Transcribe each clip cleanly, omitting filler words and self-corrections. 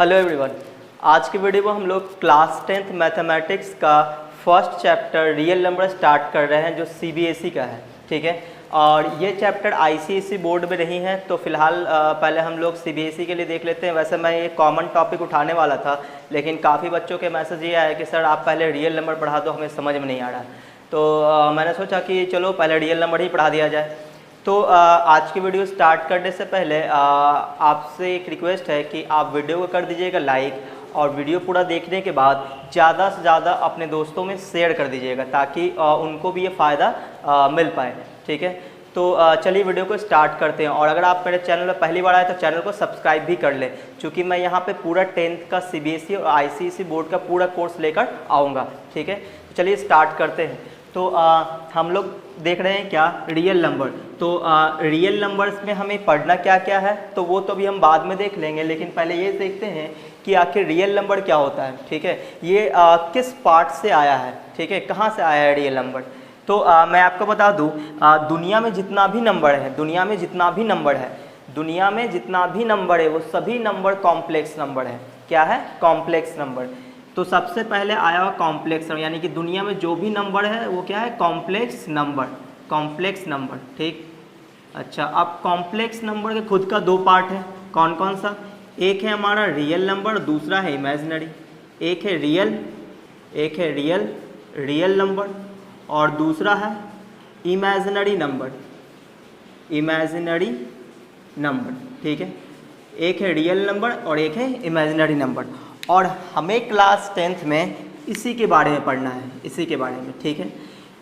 Hello everyone. आज की video में हम लोग क्लास 10th मैथमेटिक्स का first chapter real number start कर रहे हैं जो सीबीएसई का है। ठीक है, और ये चैप्टर आईसीएसई बोर्ड में नहीं है, तो फिलहाल पहले हम लोग सीबीएसई के लिए देख लेते हैं। वैसे मैं ये कॉमन टॉपिक उठाने वाला था, लेकिन काफ़ी बच्चों के मैसेज ये आया कि सर आप पहले रियल नंबर पढ़ा दो, हमें समझ में नहीं आ रहा। तो मैंने सोचा कि चलो पहले रियल नंबर ही पढ़ा दिया जाए। तो आज की वीडियो स्टार्ट करने से पहले आपसे एक रिक्वेस्ट है कि आप वीडियो को कर दीजिएगा लाइक, और वीडियो पूरा देखने के बाद ज़्यादा से ज़्यादा अपने दोस्तों में शेयर कर दीजिएगा ताकि उनको भी ये फ़ायदा मिल पाए। ठीक है, तो चलिए वीडियो को स्टार्ट करते हैं। और अगर आप मेरे चैनल में पहली बार आए तो चैनल को सब्सक्राइब भी कर लें, क्योंकि मैं यहाँ पे पूरा 10th का सीबीएसई और आईसीएसई बोर्ड का पूरा कोर्स लेकर आऊँगा। ठीक है, तो चलिए स्टार्ट करते हैं। तो हम लोग देख रहे हैं क्या, रियल नंबर। तो रियल नंबर्स में हमें पढ़ना क्या क्या है तो वो तो भी हम बाद में देख लेंगे, लेकिन पहले ये देखते हैं कि आखिर रियल नंबर क्या होता है। ठीक है, ये किस पार्ट से आया है, ठीक है, कहाँ से आया है रियल नंबर। तो मैं आपको बता दूं, दुनिया में जितना भी नंबर है, दुनिया में जितना भी नंबर है वो सभी नंबर कॉम्प्लेक्स नंबर है। क्या है? Complex number. तो सबसे पहले आया हुआ कॉम्प्लेक्स नंबर, यानी कि दुनिया में जो भी नंबर है वो क्या है? Complex number. कॉम्प्लेक्स नंबर, ठीक। अच्छा, अब कॉम्प्लेक्स नंबर के खुद का दो पार्ट है। कौन कौन सा? एक है हमारा रियल नंबर, दूसरा है इमेजिनरी। एक है रियल नंबर और दूसरा है इमेजिनरी नंबर। ठीक है, एक है रियल नंबर और एक है इमेजिनरी नंबर। और हमें क्लास 10th में इसी के बारे में पढ़ना है, इसी के बारे में। ठीक है,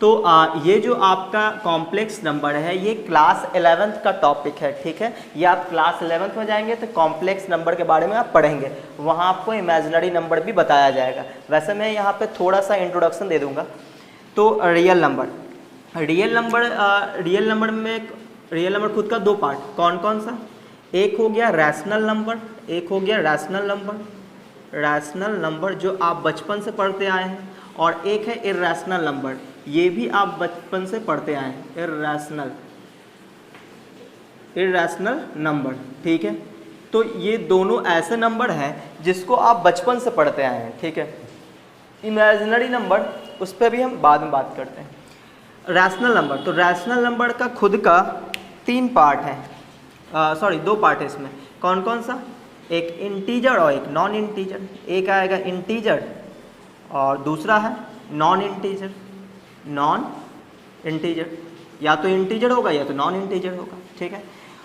तो ये जो आपका कॉम्प्लेक्स नंबर है ये क्लास 11th का टॉपिक है। ठीक है, ये आप क्लास 11th में जाएंगे तो कॉम्प्लेक्स नंबर के बारे में आप पढ़ेंगे, वहाँ आपको इमेजिनरी नंबर भी बताया जाएगा। वैसे मैं यहाँ पे थोड़ा सा इंट्रोडक्शन दे दूँगा। तो रियल नंबर खुद का दो पार्ट। कौन कौन सा? एक हो गया रैशनल नंबर जो आप बचपन से पढ़ते आए हैं, और एक है इर्रेशनल नंबर, ये भी आप बचपन से पढ़ते आए हैं, इर्रेशनल नंबर। ठीक है, तो ये दोनों ऐसे नंबर हैं जिसको आप बचपन से पढ़ते आए हैं। ठीक है, इमेजिनरी नंबर उस पर भी हम बाद में बात करते हैं। रैशनल नंबर, तो रैशनल नंबर का खुद का तीन पार्ट है, दो पार्ट है इसमें। कौन कौन सा? एक इंटीजर और एक नॉन इंटीजर। एक आएगा इंटीजर और दूसरा है नॉन इंटीजर। या तो इंटीजर होगा या तो नॉन इंटीजर होगा। ठीक है,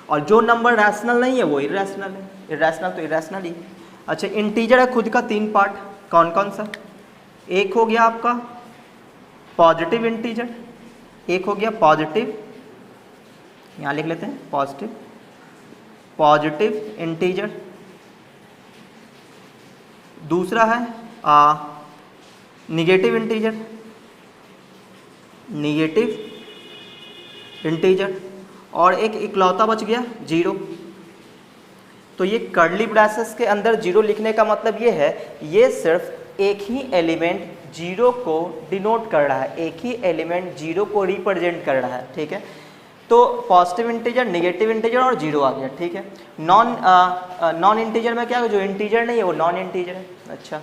और जो नंबर रैशनल नहीं है वो इर्रेशनल है, इर्रेशनल तो इर्रेशनल ही। अच्छा, इंटीजर है खुद का तीन पार्ट। कौन कौन सा? एक हो गया आपका पॉजिटिव इंटीजर, एक हो गया पॉजिटिव, यहाँ लिख लेते हैं पॉजिटिव इंटीजर। दूसरा है निगेटिव इंटीजर, और एक इकलौता बच गया जीरो। तो ये कर्ली ब्रैसेस के अंदर जीरो लिखने का मतलब ये है, ये सिर्फ एक ही एलिमेंट जीरो को डिनोट कर रहा है, एक ही एलिमेंट जीरो को रिप्रेजेंट कर रहा है। ठीक है, तो पॉजिटिव इंटीजर, निगेटिव इंटीजर और जीरो आ गया। ठीक है, नॉन इंटीजर में क्या है? जो इंटीजर नहीं है वो नॉन इंटीजर है। अच्छा,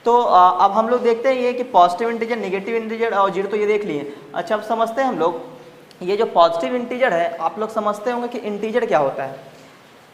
तो अब हम लोग देखते हैं ये कि पॉजिटिव इंटीजर, निगेटिव इंटीजर और जीरो तो ये देख लिए। अच्छा, अब समझते हैं हम लोग ये जो पॉजिटिव इंटीजर है, आप लोग समझते होंगे कि इंटीजर क्या होता है।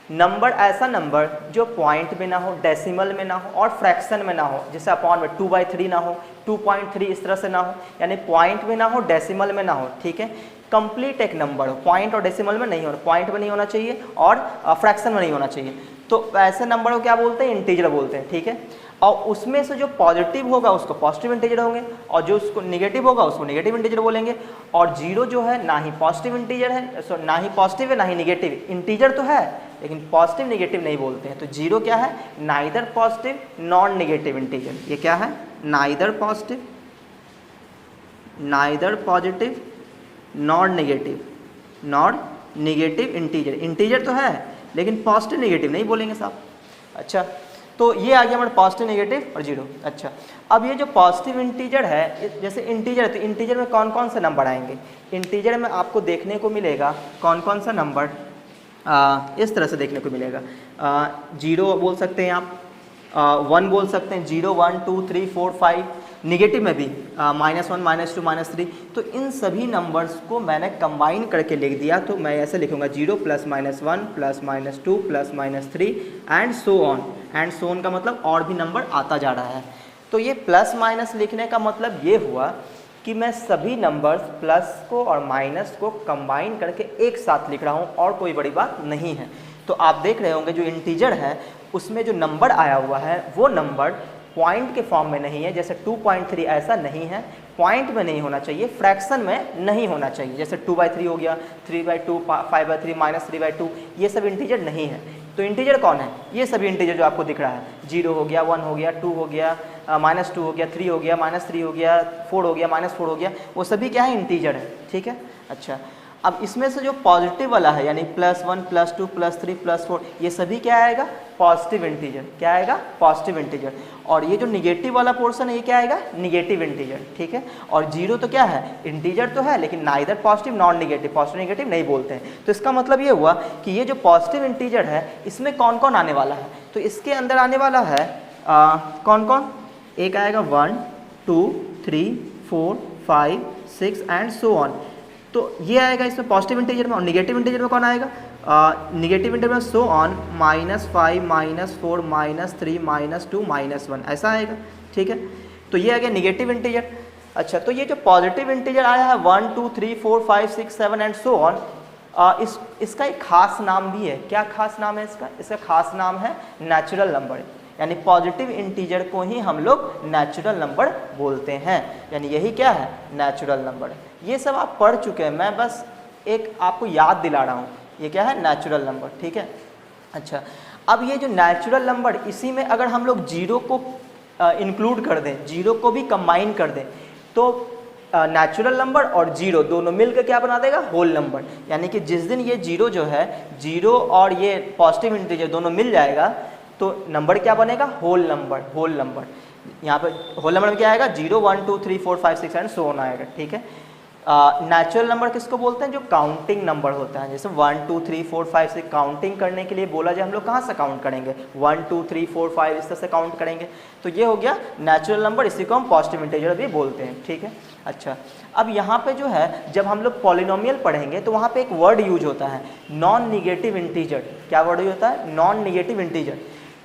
नंबर, ऐसा नंबर जो पॉइंट में ना हो, डेसिमल में ना हो और फ्रैक्शन में ना हो, जैसे अपॉन में 2/3 ना हो, 2.3 इस तरह से ना हो, यानी पॉइंट में ना हो, डेसिमल में ना हो। ठीक है, कंप्लीट एक नंबर हो, पॉइंट और डेसिमल में नहीं हो, पॉइंट में नहीं होना चाहिए और फ्रैक्शन में नहीं होना चाहिए, तो ऐसे नंबर को क्या बोलते हैं? इंटीजर बोलते हैं। ठीक है, और उसमें से जो पॉजिटिव होगा उसको पॉजिटिव इंटीजर होंगे, और जो उसको निगेटिव होगा उसको निगेटिव इंटीजर बोलेंगे। और जीरो जो है ना ही पॉजिटिव इंटीजर है, ना ही पॉजिटिव है ना ही निगेटिव, इंटीजर तो है लेकिन पॉजिटिव निगेटिव नहीं बोलते हैं। तो जीरो क्या है? Neither positive non negative integer. ये क्या है? Neither positive non negative integer. Integer तो है लेकिन पॉजिटिव निगेटिव नहीं बोलेंगे साहब। अच्छा, तो ये आ गया हमारा पॉजिटिव, नेगेटिव और जीरो। अच्छा, अब ये जो पॉजिटिव इंटीजर है, जैसे इंटीजर है तो इंटीजर में कौन कौन से नंबर आएंगे? इंटीजर में आपको देखने को मिलेगा कौन कौन सा नंबर, इस तरह से देखने को मिलेगा। जीरो बोल सकते हैं आप, 1 बोल सकते हैं, 0 1 2 3 4 5, निगेटिव में भी -1 -2 -3। तो इन सभी नंबर्स को मैंने कंबाइन करके लिख दिया, तो मैं ऐसे लिखूंगा 0 + -1 + -2 + -3 and so on. And so on का मतलब और भी नंबर आता जा रहा है। तो ये प्लस माइनस लिखने का मतलब ये हुआ कि मैं सभी नंबर्स प्लस को और माइनस को कंबाइन करके एक साथ लिख रहा हूँ, और कोई बड़ी बात नहीं है। तो आप देख रहे होंगे जो इंटीजर है उसमें जो नंबर आया हुआ है वो नंबर पॉइंट के फॉर्म में नहीं है, जैसे 2.3 ऐसा नहीं है, पॉइंट में नहीं होना चाहिए, फ्रैक्शन में नहीं होना चाहिए, जैसे 2/3 हो गया, 3/2, 5/3, -3/2, ये सब इंटीजर नहीं है। तो इंटीजर कौन है? ये सभी इंटीजर जो आपको दिख रहा है, 0 हो गया, 1 हो गया, 2 हो गया, -2 हो गया, 3 हो गया, -3 हो गया, 4 हो गया, -4 हो गया, वो सभी क्या है? इंटीजर है। ठीक है, अच्छा अब इसमें से जो पॉजिटिव वाला है यानी +1 +2 +3 +4, ये सभी क्या आएगा? Positive integer. क्या आएगा? Positive integer. और ये जो निगेटिव वाला पोर्शन है ये क्या आएगा? Negative integer. ठीक है, और 0 तो क्या है? इंटीजर तो है, लेकिन neither positive non negative, positive negative नहीं बोलते हैं। तो इसका मतलब ये हुआ कि ये जो पॉजिटिव इंटीजर है इसमें कौन कौन आने वाला है? तो इसके अंदर आने वाला है कौन कौन? एक आएगा 1 2 3 4 5 6 एंड सो ऑन। तो ये आएगा इसमें पॉजिटिव इंटीजर में। और निगेटिव इंटीजर में कौन आएगा? निगेटिव इंटीजर में सो ऑन -5 -4 -3 -2 -1 ऐसा आएगा। ठीक है, तो ये आ गया निगेटिव इंटीजर। अच्छा, तो ये जो पॉजिटिव इंटीजर आया है 1 2 3 4 5 6 7 एंड सो ऑन, इसका एक खास नाम भी है। क्या खास नाम है इसका? इसका खास नाम है नेचुरल नंबर, यानी पॉजिटिव इंटीजर को ही हम लोग नेचुरल नंबर बोलते हैं, यानी यही क्या है? Natural number. ये सब आप पढ़ चुके हैं, मैं बस एक आपको याद दिला रहा हूँ, ये क्या है? Natural number. ठीक है, अच्छा अब ये जो नेचुरल नंबर, इसी में अगर हम लोग 0 को इंक्लूड कर दें, 0 को भी कंबाइन कर दें, तो नेचुरल नंबर और 0 दोनों मिलकर क्या बना देगा? Whole number. यानी कि जिस दिन ये 0 जो है, 0 और ये पॉजिटिव इंटीजर दोनों मिल जाएगा तो नंबर क्या बनेगा? Whole number. होल नंबर यहाँ पे होल नंबर में क्या आएगा? 0 1 2 3 4 5 6 एंड सो ऑन आएगा। ठीक है, नेचुरल नंबर किसको बोलते हैं? जो काउंटिंग नंबर होता है, जैसे 1 2 3 4 5 6 काउंटिंग करने के लिए बोला जाए, हम लोग कहाँ से काउंट करेंगे? 1 2 3 4 5 इस तरह से काउंट करेंगे। तो ये हो गया नेचुरल नंबर, इसी को हम पॉजिटिव इंटीजर भी बोलते हैं। ठीक है, अच्छा अब यहाँ पे जो है जब हम लोग पॉलिनोमियल पढ़ेंगे तो वहाँ पे एक वर्ड यूज होता है, नॉन निगेटिव इंटीजर। क्या वर्ड यूज होता है? Non negative integer.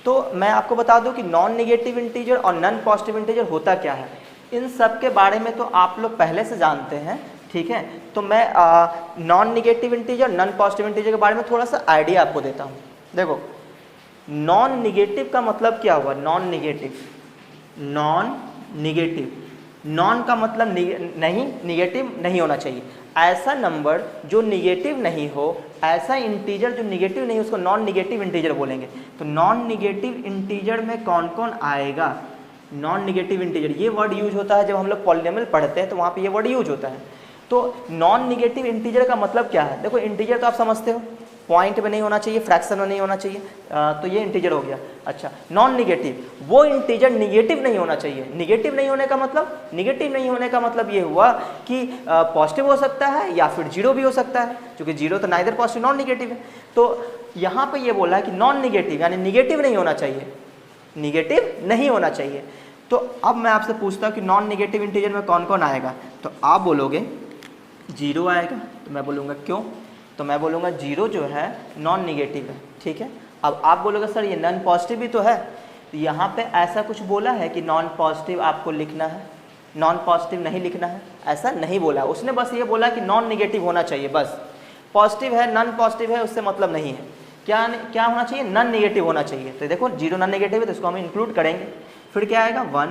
तो मैं आपको बता दूं कि नॉन निगेटिव इंटीजर और नॉन पॉजिटिव इंटीजर होता क्या है, इन सब के बारे में तो आप लोग पहले से जानते हैं। ठीक है, तो मैं non negative integer non positive integer के बारे में थोड़ा सा आइडिया आपको देता हूँ। देखो, नॉन निगेटिव का मतलब क्या हुआ? Non negative, non negative, non का मतलब नहीं, निगेटिव नहीं होना चाहिए। ऐसा नंबर जो निगेटिव नहीं हो, ऐसा इंटीजर जो निगेटिव नहीं, उसको नॉन निगेटिव इंटीजर बोलेंगे। तो नॉन निगेटिव इंटीजर में कौन कौन आएगा? नॉन निगेटिव इंटीजर, ये वर्ड यूज होता है जब हम लोग पॉलिनोमियल पढ़ते हैं तो वहाँ पे ये वर्ड यूज होता है। तो नॉन निगेटिव इंटीजर का मतलब क्या है? देखो, इंटीजर तो आप समझते हो, पॉइंट में नहीं होना चाहिए, फ्रैक्शन में नहीं होना चाहिए, तो ये इंटीजर हो गया। अच्छा, नॉन निगेटिव, वो इंटीजर निगेटिव नहीं होना चाहिए। निगेटिव नहीं होने का मतलब, निगेटिव नहीं होने का मतलब ये हुआ कि पॉजिटिव हो सकता है या फिर 0 भी हो सकता है, क्योंकि 0 तो नाइदर पॉजिटिव नॉन निगेटिव है। तो यहाँ पे ये बोला है कि नॉन निगेटिव, यानी निगेटिव नहीं होना चाहिए, निगेटिव नहीं होना चाहिए। तो अब मैं आपसे पूछता हूँ कि नॉन निगेटिव इंटीजर में कौन कौन आएगा? तो आप बोलोगे 0 आएगा, तो मैं बोलूँगा क्यों? तो मैं बोलूँगा 0 जो है नॉन निगेटिव है। ठीक है, अब आप बोलोगे सर ये नॉन पॉजिटिव भी तो है, तो यहाँ पे ऐसा कुछ बोला है कि नॉन पॉजिटिव आपको लिखना है, नॉन पॉजिटिव नहीं लिखना है, ऐसा नहीं बोला। उसने बस ये बोला कि नॉन निगेटिव होना चाहिए, बस। पॉजिटिव है, नॉन पॉजिटिव है, उससे मतलब नहीं है। क्या होना चाहिए? नॉन निगेटिव होना चाहिए। तो देखो 0 नॉन निगेटिव है तो इसको हम इंक्लूड करेंगे। फिर क्या आएगा? 1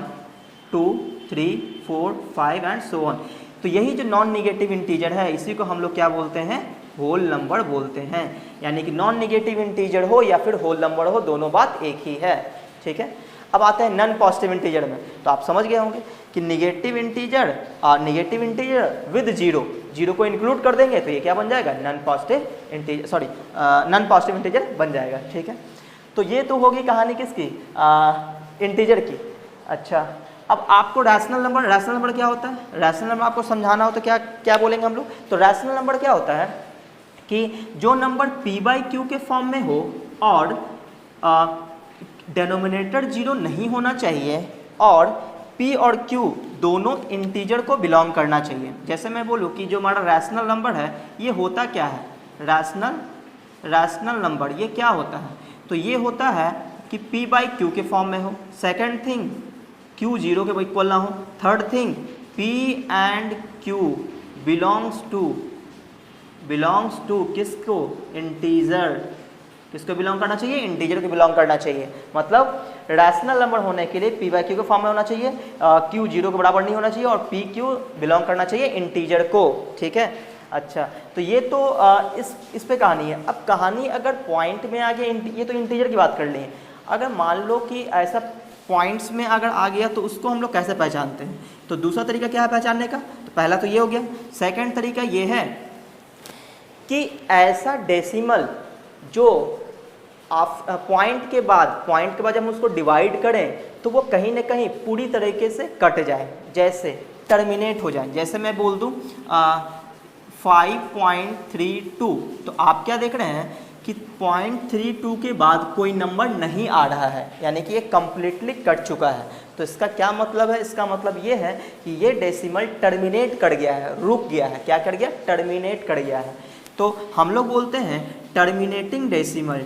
2 3 4 5 एंड सो ऑन। तो यही जो नॉन निगेटिव इंटीजर है इसी को हम लोग क्या बोलते हैं? होल नंबर बोलते हैं। यानी कि नॉन निगेटिव इंटीजर हो या फिर होल नंबर हो, दोनों बात एक ही है। ठीक है, अब आते हैं नॉन पॉजिटिव इंटीजर में। तो आप समझ गए होंगे कि निगेटिव इंटीजर विद 0 को इंक्लूड कर देंगे तो ये क्या बन जाएगा? Non positive integer, sorry non positive integer बन जाएगा। ठीक है, तो ये तो होगी कहानी किसकी? इंटीजर की। अच्छा, अब आपको रैशनल नंबर क्या होता है? रैशनल नंबर आपको समझाना हो तो क्या बोलेंगे हम लोग? तो रैशनल नंबर क्या होता है कि जो नंबर p/q के फॉर्म में हो और डेनोमिनेटर 0 नहीं होना चाहिए और p और q दोनों इंटीजर को बिलोंग करना चाहिए। जैसे मैं बोलूँ कि जो हमारा रैशनल नंबर है ये होता क्या है, रैशनल नंबर ये क्या होता है, तो ये होता है कि p बाई क्यू के फॉर्म में हो। सेकेंड थिंग q 0 के इक्वल ना हो। Third thing p and q belongs to किसको, इंटीजर। किसको बिलोंग करना चाहिए, इंटीजर को बिलोंग करना चाहिए। मतलब रैशनल नंबर होने के लिए p बाई क्यू के फॉर्म में होना चाहिए, q 0 के बराबर नहीं होना चाहिए और p q बिलोंग करना चाहिए इंटीजर को। ठीक है, अच्छा तो ये तो इस पे कहानी है। अब कहानी अगर पॉइंट में आ गया, ये तो इंटीजर की बात कर ली है। अगर मान लो कि ऐसा पॉइंट्स में अगर आ गया तो उसको हम लोग कैसे पहचानते हैं, तो दूसरा तरीका क्या है पहचानने का, तो पहला तो ये हो गया। सेकंड तरीका ये है कि ऐसा डेसिमल जो आप पॉइंट के बाद जब हम उसको डिवाइड करें तो वो कहीं ना कहीं पूरी तरीके से कट जाए, जैसे टर्मिनेट हो जाए। जैसे मैं बोल दूँ 5.32, तो आप क्या देख रहे हैं कि 0.32 के बाद कोई नंबर नहीं आ रहा है, यानी कि ये कम्प्लीटली कट चुका है। तो इसका क्या मतलब है, इसका मतलब ये है कि ये डेसिमल टर्मिनेट कर गया है, रुक गया है। क्या कर गया, टर्मिनेट कर गया है। तो हम लोग बोलते हैं टर्मिनेटिंग डेसिमल।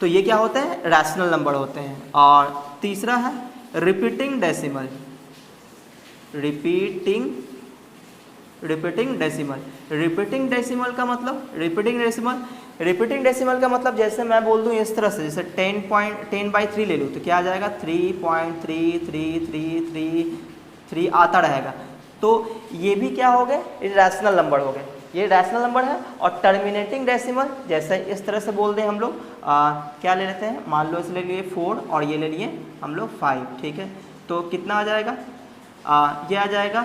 तो ये क्या होते हैं, रैशनल नंबर होते हैं। और तीसरा है रिपीटिंग डेसिमल। रिपीटिंग डेसिमल का मतलब रिपीटिंग डेसिमल का मतलब जैसे मैं बोल दूं इस तरह से, जैसे 10.10/3 ले लूँ तो क्या आ जाएगा 3.3333 आता रहेगा। तो ये भी क्या हो गए, रैशनल नंबर हो गए, ये रैशनल नंबर है। और टर्मिनेटिंग डेसिमल जैसे इस तरह से बोल दें हम लोग, क्या ले लेते हैं, मान लो इस ले लिए 4 और ये ले लिए हम लोग 5। ठीक है, तो कितना आ जाएगा, ये आ जाएगा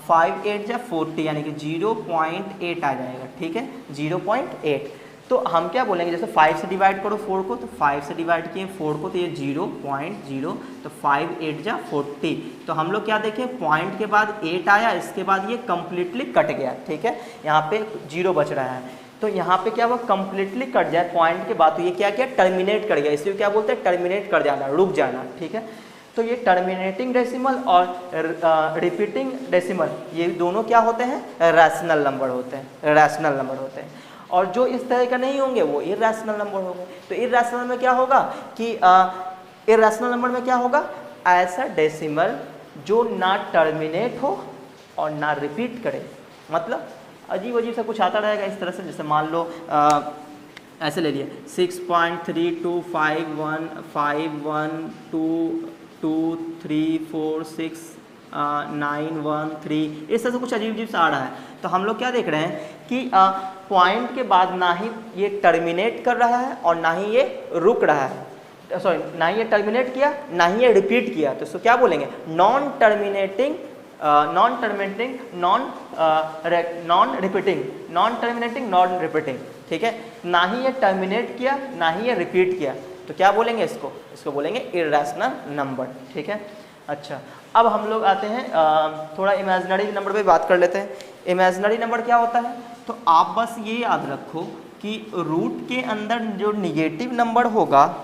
5 8 या 40, यानी कि 0.8 आ जाएगा। ठीक है, 0.8। तो हम क्या बोलेंगे, जैसे 5 से डिवाइड करो 4 को, तो 5 से डिवाइड किए 4 को तो ये 0.0, तो 5 8 या 40। तो हम लोग क्या देखें, पॉइंट के बाद 8 आया, इसके बाद ये कम्प्लीटली कट गया। ठीक है, यहाँ पे 0 बच रहा है, तो यहाँ पे क्या हुआ, कम्प्लीटली कट जाए पॉइंट के बाद, तो ये क्या किया, टर्मिनेट कर गया। इसलिए क्या बोलते हैं, टर्मिनेट कर जाना, रुक जाना। ठीक है, तो ये टर्मिनेटिंग डेसिमल और रिपीटिंग डेसिमल ये दोनों क्या होते हैं, रैशनल नंबर होते हैं। और जो इस तरह का नहीं होंगे वो इरैशनल नंबर होंगे। तो इरैशनल में क्या होगा कि इरैशनल नंबर में क्या होगा, ऐसा डेसिमल जो ना टर्मिनेट हो और ना रिपीट करे। मतलब अजीब सा कुछ आता रहेगा इस तरह से, जैसे मान लो ऐसे ले लिए 6.325152234691 इस तरह से कुछ अजीब सा आ रहा है। तो हम लोग क्या देख रहे हैं कि पॉइंट के बाद ना ही ये टर्मिनेट कर रहा है और ना ही ये रुक रहा है, सॉरी ना ही ये टर्मिनेट किया ना ही ये रिपीट किया। तो इसको क्या बोलेंगे, नॉन रिपीटिंग। ठीक है, ना ही ये टर्मिनेट किया ना ही ये रिपीट किया, तो क्या बोलेंगे इसको बोलेंगे इरैशनल नंबर। ठीक है, अच्छा अब हम लोग आते हैं थोड़ा इमेजिनरी नंबर पे बात कर लेते हैं। इमेजिनरी नंबर क्या होता है, तो आप बस ये याद रखो कि रूट के अंदर जो निगेटिव नंबर होगा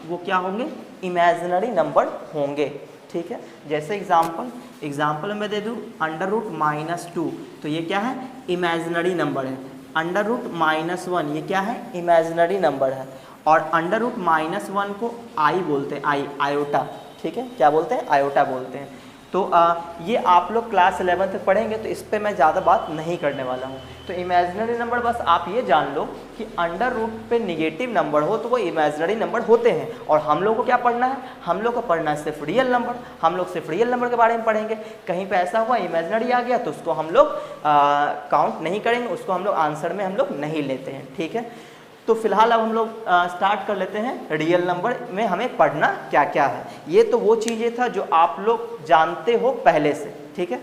वो क्या होंगे, इमेजिनरी नंबर होंगे। ठीक है, जैसे एग्जाम्पल मैं दे दूँ √-2, तो ये क्या है, इमेजिनरी नंबर है। √-1 ये क्या है, इमेजिनरी नंबर है। और √-1 को आई बोलते हैं, आयोटा। ठीक है, क्या बोलते हैं, आयोटा बोलते हैं। तो ये आप लोग क्लास 11th में पढ़ेंगे, तो इस पे मैं ज़्यादा बात नहीं करने वाला हूँ। तो इमेजिनरी नंबर बस आप ये जान लो कि अंडर रूट पे निगेटिव नंबर हो तो वो इमेजिनरी नंबर होते हैं। और हम लोग को क्या पढ़ना है, हम लोग को पढ़ना है सिर्फ रियल नंबर। हम लोग सिर्फ रियल नंबर के बारे में पढ़ेंगे। कहीं पे ऐसा हुआ इमेजिनरी आ गया तो उसको हम लोग काउंट नहीं करेंगे, उसको हम लोग आंसर में हम लोग नहीं लेते हैं। ठीक है, तो फिलहाल अब हम लोग स्टार्ट कर लेते हैं रियल नंबर में हमें पढ़ना क्या क्या है। ये तो वो चीज़ें था जो आप लोग जानते हो पहले से। ठीक है,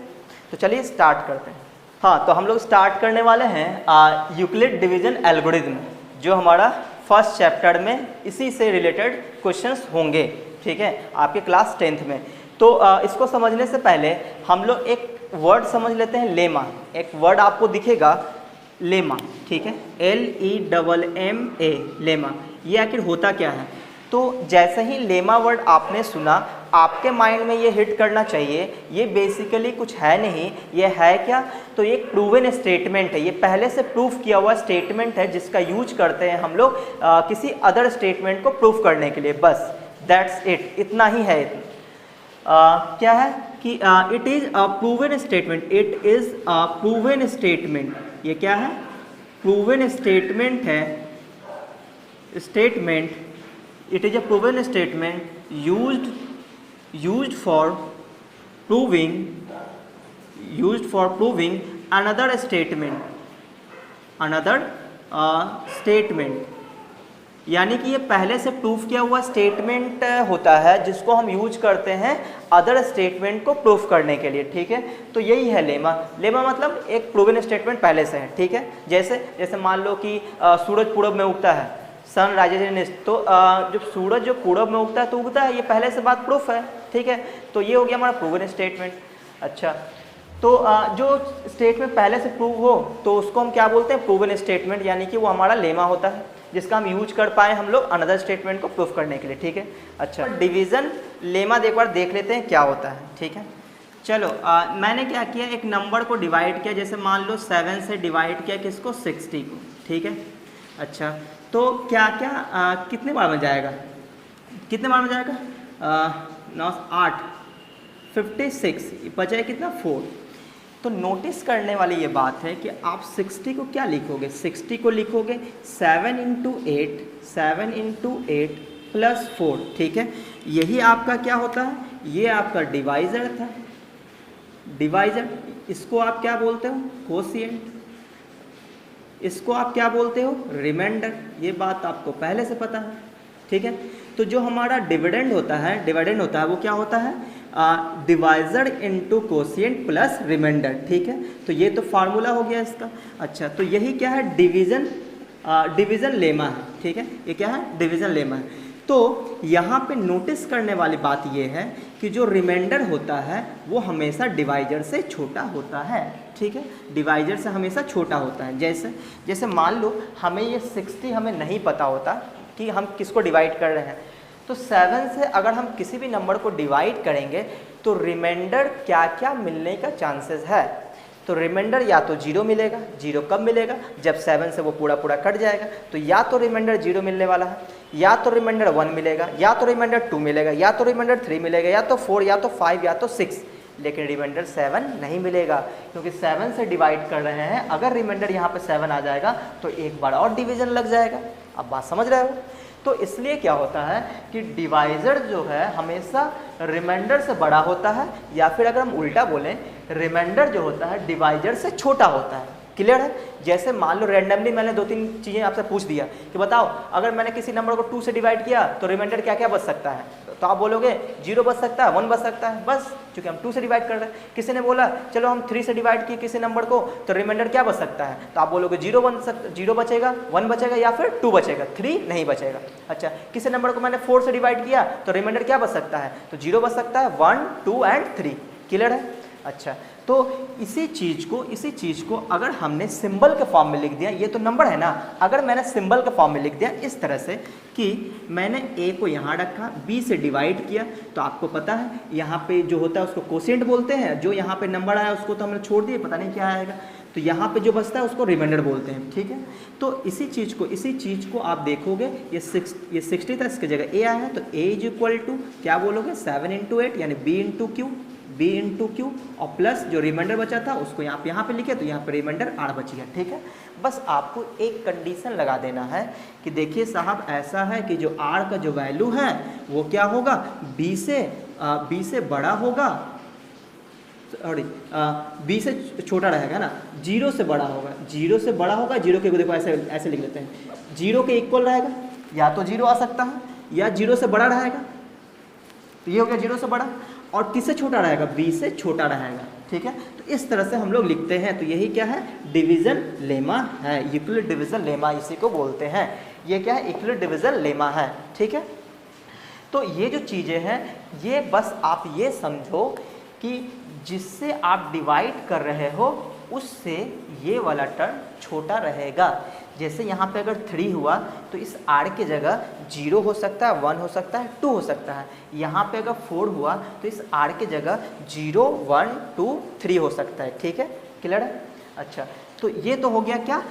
तो चलिए स्टार्ट करते हैं। हाँ, तो हम लोग स्टार्ट करने वाले हैं यूक्लिड डिवीजन एल्गोरिथम, जो हमारा फर्स्ट चैप्टर में इसी से रिलेटेड क्वेश्चंस होंगे। ठीक है, आपके क्लास 10th में। तो इसको समझने से पहले हम लोग एक वर्ड समझ लेते हैं, लेमा। एक वर्ड आपको दिखेगा लेमा, ठीक है, LEMMA, लेमा। ये आखिर होता क्या है? तो जैसे ही लेमा वर्ड आपने सुना, आपके माइंड में ये हिट करना चाहिए, ये बेसिकली कुछ है नहीं, ये है क्या? तो ये प्रूवन स्टेटमेंट है, ये पहले से प्रूफ किया हुआ स्टेटमेंट है जिसका यूज करते हैं हम लोग किसी अदर स्टेटमेंट को प्रूफ करने के लिए, बस दैट्स इट, इतना ही है। क्या है कि it is a proven statement, it is a proven statement. ये क्या है? प्रूवन स्टेटमेंट है, statement, it is a proven statement used for proving another statement, यानी कि ये पहले से प्रूफ किया हुआ स्टेटमेंट होता है जिसको हम यूज करते हैं अदर स्टेटमेंट को प्रूफ करने के लिए, ठीक है। तो यही है लेमा। लेमा मतलब एक प्रूवन स्टेटमेंट पहले से है, ठीक है। जैसे मान लो कि सूरज पूरब में उगता है, सन राइजेस इन ईस्ट, तो जब सूरज जो पूरब में उगता है तो उगता है, ये पहले से बात प्रूफ है, ठीक है। तो ये हो गया हमारा प्रूवन स्टेटमेंट। अच्छा, तो जो स्टेटमेंट पहले से प्रूव हो तो उसको हम क्या बोलते हैं? प्रूवन स्टेटमेंट, यानी कि वो हमारा लेमा होता है जिसका हम यूज कर पाए हम लोग अनदर स्टेटमेंट को प्रूफ करने के लिए, ठीक है। अच्छा, डिवीज़न लेमा एक बार देख लेते हैं क्या होता है, ठीक है। चलो मैंने क्या किया, एक नंबर को डिवाइड किया, जैसे मान लो 7 से डिवाइड किया किसको? 60 को, ठीक है। अच्छा, तो क्या क्या कितने बार में जाएगा? कितने बार में जाएगा? 9 8 56, बचा कितना? 4। तो नोटिस करने वाली ये बात है कि आप 60 को क्या लिखोगे? 60 को लिखोगे 7 × 8 प्लस 4, ठीक है। यही आपका क्या होता है? ये आपका डिवाइज़र था, डिवाइज़र। इसको आप क्या बोलते हो? कोशिएंट। इसको आप क्या बोलते हो? रिमाइंडर। ये बात आपको पहले से पता है, ठीक है। तो जो हमारा डिविडेंड होता है वो क्या होता है? Divisor into quotient plus remainder, ठीक है। तो ये तो फार्मूला हो गया इसका। अच्छा, तो यही क्या है? डिवीज़न लेमा है, ठीक है। ये क्या है? डिवीज़न लेमा है। तो यहाँ पे नोटिस करने वाली बात ये है कि जो रिमाइंडर होता है वो हमेशा डिवाइजर से छोटा होता है, ठीक है। डिवाइजर से हमेशा छोटा होता है। जैसे मान लो हमें ये 60 हमें नहीं पता होता कि हम किसको डिवाइड कर रहे हैं, तो 7 से अगर हम किसी भी नंबर को डिवाइड करेंगे तो रिमाइंडर क्या क्या मिलने का चांसेस है? तो रिमाइंडर या तो 0 मिलेगा। 0 कब मिलेगा? जब 7 से वो पूरा कट जाएगा। तो या तो रिमाइंडर 0 मिलने वाला है, या तो रिमाइंडर 1 मिलेगा, या तो रिमाइंडर 2 मिलेगा, या तो रिमाइंडर 3 मिलेगा, या तो 4, या तो 5, या तो 6, लेकिन रिमाइंडर 7 नहीं मिलेगा, क्योंकि 7 से डिवाइड कर रहे हैं। अगर रिमाइंडर यहाँ पे 7 आ जाएगा तो एक बार और डिवीज़न लग जाएगा। अब बात समझ रहे हो? तो इसलिए क्या होता है कि डिवाइज़र जो है हमेशा रिमाइंडर से बड़ा होता है, या फिर अगर हम उल्टा बोलें, रिमाइंडर जो होता है डिवाइज़र से छोटा होता है। क्लियर है? जैसे मान लो रैंडमली मैंने 2-3 चीज़ें आपसे पूछ दिया कि बताओ अगर मैंने किसी नंबर को 2 से डिवाइड किया तो रिमाइंडर क्या क्या बच सकता है? तो आप बोलोगे 0 बच सकता है, 1 बच सकता है, बस, क्योंकि हम 2 से डिवाइड कर रहे हैं। किसी ने बोला चलो हम 3 से डिवाइड किए किसी नंबर को, तो रिमाइंडर क्या बच सकता है? तो आप बोलोगे 0 बचेगा, 1 बचेगा, या फिर 2 बचेगा, 3 नहीं बचेगा। अच्छा, किसी नंबर को मैंने 4 से डिवाइड किया तो रिमाइंडर क्या बच सकता है? तो 0 बच सकता है, 1, 2 एंड 3। क्लियर है? अच्छा, तो इसी चीज़ को अगर हमने सिंबल के फॉर्म में लिख दिया, ये तो नंबर है ना, अगर मैंने सिंबल के फॉर्म में लिख दिया इस तरह से कि मैंने a को यहाँ रखा, b से डिवाइड किया, तो आपको पता है यहाँ पे जो होता है उसको कोशिएंट बोलते हैं, जो यहाँ पे नंबर आया उसको तो हमने छोड़ दिया, पता नहीं क्या आएगा, तो यहाँ पे जो बचता है उसको रिमाइंडर बोलते हैं, ठीक है। तो इसी चीज़ को आप देखोगे, ये 60 था, इसकी जगह a आया है, तो a इज इक्वल टू क्या बोलोगे? 7 × 8 यानी b इंटू क्यू, और प्लस जो रिमाइंडर बचा था उसको यहाँ पे लिखे, तो यहाँ पे रिमाइंडर 8 बच गया, ठीक है। बस आपको एक कंडीशन लगा देना है कि देखिए साहब ऐसा है कि जो r का जो वैल्यू है वो क्या होगा? b से बड़ा होगा, सॉरी b से छोटा रहेगा ना, 0 से बड़ा होगा, 0 से बड़ा होगा, 0 के देखो ऐसे लिख लेते हैं, 0 के इक्वल रहेगा, या तो 0 आ सकता है, या 0 से बड़ा रहेगा, तो ये हो गया 0 से बड़ा, और किससे छोटा रहेगा? b से छोटा रहेगा, ठीक है। तो इस तरह से हम लोग लिखते हैं। तो यही क्या है? डिवीज़न लेमा है, यूक्लिड डिवीज़न लेमा इसी को बोलते हैं। ये क्या है? यूक्लिड डिवीज़न लेमा है, ठीक है। तो ये जो चीज़ें हैं ये बस आप ये समझो कि जिससे आप डिवाइड कर रहे हो उससे ये वाला टर्म छोटा रहेगा। जैसे यहाँ पे अगर 3 हुआ तो इस r की जगह 0 हो सकता है, 1 हो सकता है, 2 हो सकता है। यहाँ पे अगर 4 हुआ तो इस r की जगह 0, 1, 2, 3 हो सकता है। ठीक है, क्लियर है? अच्छा, तो ये तो हो गया क्या,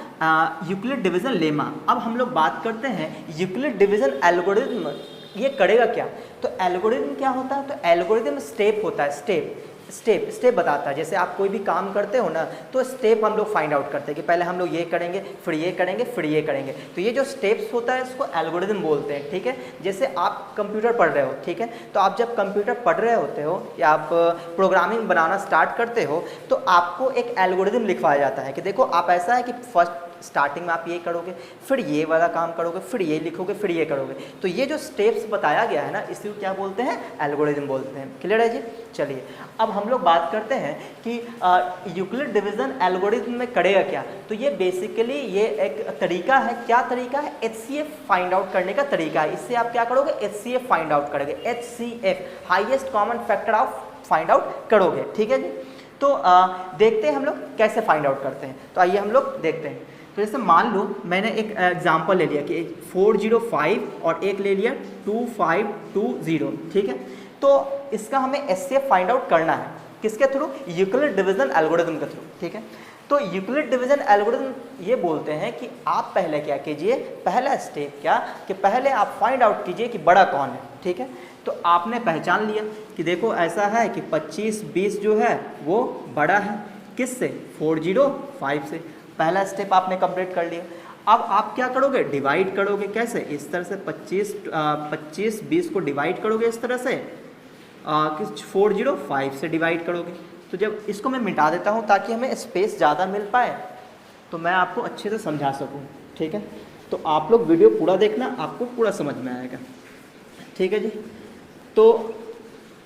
यूक्लिड डिवीजन लेमा। अब हम लोग बात करते हैं यूक्लिड डिवीजन एल्गोरिथम। ये करेगा क्या? तो एल्गोरिथम क्या होता है? तो एल्गोरिथम स्टेप होता है, स्टेप बताता है। जैसे आप कोई भी काम करते हो ना तो स्टेप हम लोग फाइंड आउट करते हैं कि पहले हम लोग ये करेंगे, फिर ये करेंगे, फिर ये करेंगे। तो ये जो स्टेप्स होता है इसको एल्गोरिथम बोलते हैं। ठीक है, जैसे आप कंप्यूटर पढ़ रहे हो, ठीक है, तो आप जब कंप्यूटर पढ़ रहे होते हो या आप प्रोग्रामिंग बनाना स्टार्ट करते हो तो आपको एक एल्गोरिथम लिखवाया जाता है कि देखो आप ऐसा है कि फर्स्ट स्टार्टिंग में आप ये करोगे, फिर ये वाला काम करोगे, फिर ये लिखोगे, फिर ये करोगे। तो ये जो स्टेप्स बताया गया है ना इसी को क्या बोलते हैं? एल्गोरिथम बोलते हैं। क्लियर है जी? चलिए अब हम लोग बात करते हैं कि यूक्लिड डिवीजन एल्गोरिथम में करेगा क्या। तो ये बेसिकली ये एक तरीका है। क्या तरीका है? HCF फाइंड आउट करने का तरीका है। इससे आप क्या करोगे? HCF फाइंड आउट करोगे। HCF highest common factor of find out करोगे। ठीक है जी? तो देखते हैं हम लोग कैसे फाइंड आउट करते हैं। तो आइए हम लोग देखते हैं। तो जैसे मान लो मैंने एक एग्जांपल ले लिया कि 405 और एक ले लिया 2520। ठीक है, तो इसका हमें HCF फाइंड आउट करना है किसके थ्रू? यूक्लिड डिवीजन एल्गोरिथम के थ्रू। ठीक है, तो यूक्लिड डिवीजन एल्गोरिथम ये बोलते हैं कि आप पहले क्या कीजिए, पहला स्टेप क्या कि पहले आप फाइंड आउट कीजिए कि बड़ा कौन है। ठीक है, तो आपने पहचान लिया कि देखो ऐसा है कि 2520 जो है वो बड़ा है किससे? 405 से। पहला स्टेप आपने कंप्लीट कर लिया। अब आप क्या करोगे? डिवाइड करोगे। कैसे? इस तरह से 25-20 को डिवाइड करोगे इस तरह से 405 से डिवाइड करोगे। तो जब इसको मैं मिटा देता हूँ ताकि हमें स्पेस ज़्यादा मिल पाए तो मैं आपको अच्छे से समझा सकूँ। ठीक है, तो आप लोग वीडियो पूरा देखना, आपको पूरा समझ में आएगा। ठीक है जी, तो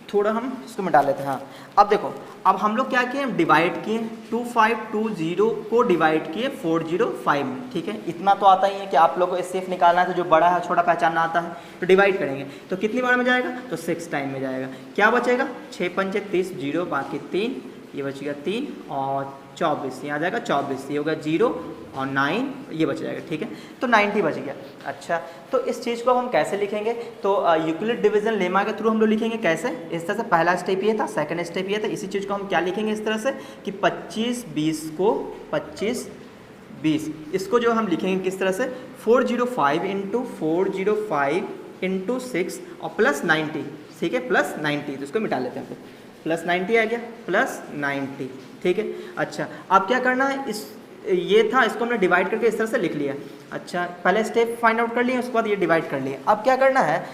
थोड़ा हम इसको मिटा लेते हैं। हाँ, अब देखो, अब हम लोग क्या किए? डिवाइड किए 2520 को डिवाइड किए 405 में। ठीक है, इतना तो आता ही है कि आप लोगों को HCF निकालना है, तो जो बड़ा है छोटा पहचानना आता है। तो डिवाइड करेंगे तो कितनी बार में जाएगा? तो 6 टाइम में जाएगा। क्या बचेगा? 6 पंचे 30, 0 बाकी 3, ये बचेगा 3 और 24, यहाँ आ जाएगा 24, ये होगा 0 और 9 ये बच जाएगा। ठीक है, तो 90 बच गया। अच्छा, तो इस चीज़ को हम कैसे लिखेंगे? तो यूक्लिड डिवीजन लेमा के थ्रू हम लोग लिखेंगे। कैसे? इस तरह से पहला स्टेप ये था, सेकंड स्टेप ये था। इसी चीज़ को हम क्या लिखेंगे इस तरह से कि 25-20 को 25-20 इसको जो हम लिखेंगे किस तरह से 405 इंटू 405 इंटू 6 और प्लस 90। ठीक है, प्लस 90, तो इसको मिटा लेते हैं। प्लस 90 आ गया, प्लस 90। ठीक है, अच्छा अब क्या करना है? इस ये था, इसको हमने डिवाइड करके इस तरह से लिख लिया। अच्छा, पहले स्टेप फाइंड आउट कर लिए, उसके बाद ये डिवाइड कर लिए। अब क्या करना है?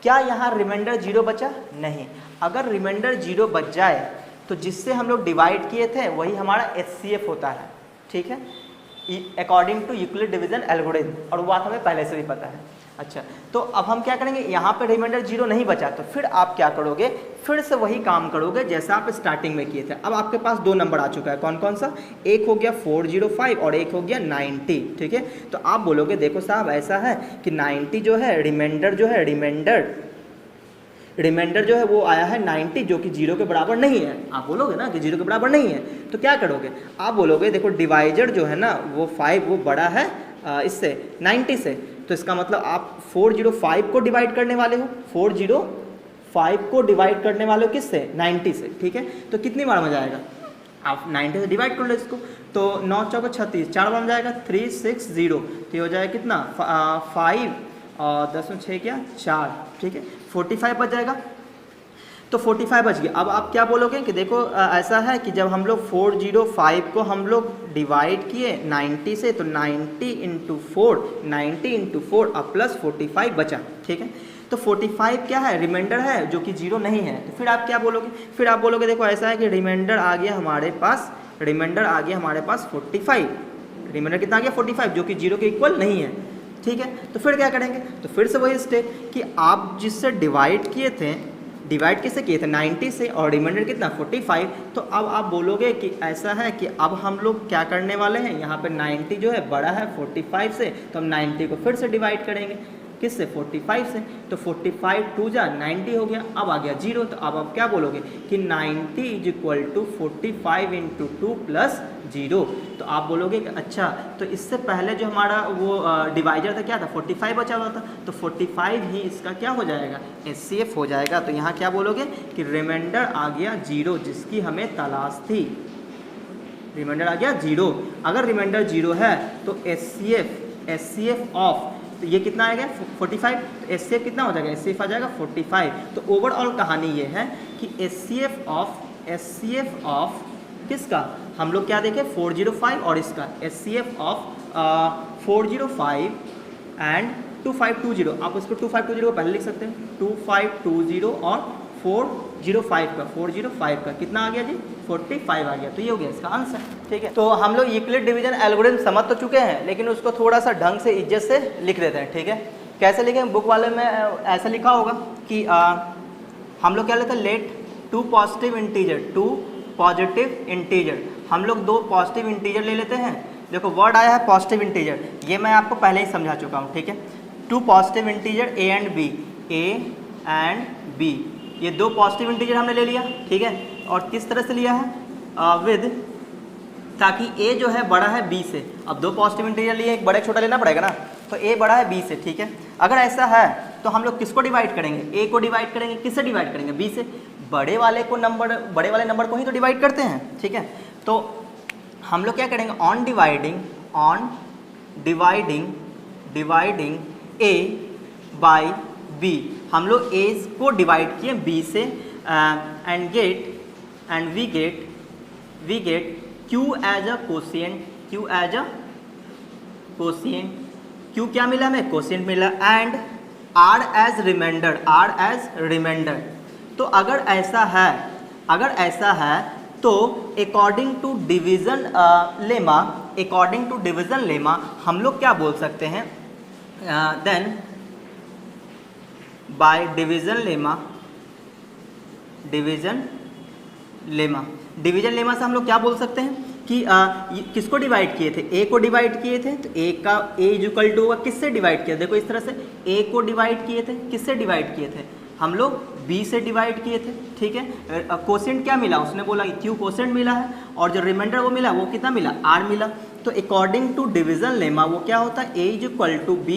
क्या यहाँ रिमाइंडर 0 बचा? नहीं। अगर रिमाइंडर 0 बच जाए तो जिससे हम लोग डिवाइड किए थे वही हमारा HCF होता है। ठीक है, according to Euclid division algorithm, और वो बात हमें पहले से भी पता है। अच्छा, तो अब हम क्या करेंगे? यहाँ पे रिमाइंडर 0 नहीं बचा तो फिर आप क्या करोगे? फिर से वही काम करोगे जैसा आप स्टार्टिंग में किए थे। अब आपके पास 2 नंबर आ चुका है। कौन कौन सा? एक हो गया 405 और एक हो गया 90। ठीक है, तो आप बोलोगे देखो साहब ऐसा है कि 90 जो है रिमाइंडर जो है रिमाइंडर जो है वो आया है 90 जो कि 0 के बराबर नहीं है। आप बोलोगे ना कि 0 के बराबर नहीं है, तो क्या करोगे? आप बोलोगे देखो डिवाइजर जो है ना वो 5 वो बड़ा है इससे 90 से, तो इसका मतलब आप 405 को डिवाइड करने वाले हो, 405 को डिवाइड करने वाले हो किससे? 90 से। ठीक है, तो कितनी बार में जाएगा? आप 90 से डिवाइड कर लो इसको, तो 9 चौका 36, 4 बार में जाएगा 360, तो ये हो जाएगा कितना? 5 और 10 में 6 क्या? 4। ठीक है, 45 बच जाएगा। तो 45 बच गया। अब आप क्या बोलोगे कि देखो ऐसा है कि जब हम लोग 405 को हम लोग डिवाइड किए 90 से, तो 90 इंटू 4 अब प्लस 45 बचा। ठीक है, तो 45 क्या है? रिमाइंडर है जो कि 0 नहीं है। तो फिर आप क्या बोलोगे? फिर आप बोलोगे देखो ऐसा है कि रिमाइंडर आ गया हमारे पास 45। रिमाइंडर कितना आ गया? 45 जो कि 0 के इक्वल नहीं है। ठीक है, तो फिर क्या करेंगे? तो फिर से वही स्टेप कि आप जिससे डिवाइड किससे किए थे? 90 से, और रिमाइंडर कितना? 45। तो अब आप बोलोगे कि ऐसा है कि अब हम लोग क्या करने वाले हैं? यहाँ पे 90 जो है बड़ा है 45 से, तो हम 90 को फिर से डिवाइड करेंगे। किससे 45 से, तो 45 2 जा 90 हो गया, अब आ गया 0, तो अब आप क्या बोलोगे कि 90 is equal to 45 into 2 plus 0। तो आप बोलोगे कि अच्छा, तो इससे पहले जो हमारा वो डिवाइजर था क्या था 45 बचा हुआ था, तो 45 ही इसका क्या हो जाएगा HCF हो जाएगा। तो यहाँ क्या बोलोगे कि रिमाइंडर आ गया 0 जिसकी हमें तलाश थी, रिमाइंडर आ गया 0। अगर रिमाइंडर 0 है तो HCF ऑफ, तो ये कितना आएगा 45, तो HCF कितना हो जाएगा HCF आ जाएगा 45। तो ओवरऑल कहानी ये है कि HCF ऑफ किसका हम लोग क्या देखें 405 और इसका HCF ऑफ 405 एंड 2520, आप उसको 2520 को पहले लिख सकते हैं, 2520 और 405 का कितना आ गया जी 45 आ गया। तो ये हो गया इसका आंसर, ठीक है। तो हम लोग यूक्लिड डिवीजन एल्गोरिथम समझ तो चुके हैं, लेकिन उसको थोड़ा सा ढंग से इज्जत से लिख लेते हैं, ठीक है। कैसे लिखें, बुक वाले में ऐसा लिखा होगा कि हम लोग क्या लेते हैं, लेट टू पॉजिटिव इंटीजर, हम लोग दो पॉजिटिव इंटीजर ले लेते हैं। देखो वर्ड आया है पॉजिटिव इंटीजर, ये मैं आपको पहले ही समझा चुका हूँ, ठीक है। Two positive integer A and B, ये दो पॉजिटिव इंटीजर हमने ले लिया, ठीक है। और किस तरह से लिया है विद, ताकि A जो है बड़ा है B से। अब दो पॉजिटिव इंटीजर लिए, एक बड़ा छोटा लेना पड़ेगा ना, तो A बड़ा है B से, ठीक है। अगर ऐसा है तो हम लोग किसको डिवाइड करेंगे, A को डिवाइड करेंगे, किससे डिवाइड करेंगे B से। बड़े वाले नंबर को ही तो डिवाइड करते हैं, ठीक है। तो हम लोग क्या करेंगे, on dividing A by B, हम लोग A को डिवाइड किए B से and we get Q as a quotient, Q क्या मिला हमें कोशिएंट मिला, एंड R एज रिमाइंडर। तो अगर ऐसा है तो अकॉर्डिंग टू डिवीजन लेमा हम लोग क्या बोल सकते हैं, देन बाय डिवीजन लेमा से हम लोग क्या बोल सकते हैं कि किसको डिवाइड किए थे, A को डिवाइड किए थे, तो A इज इक्वल टू होगा किससे डिवाइड किया, देखो इस तरह से A को डिवाइड किए थे, किससे डिवाइड किए थे हम लोग B से डिवाइड किए थे, ठीक है। कोसेंट क्या मिला, उसने बोला कि Q कोसेंट मिला है, और जो रिमाइंडर वो मिला वो कितना मिला R मिला। तो अकॉर्डिंग टू डिवीजन लेमा वो क्या होता है, A is equal to B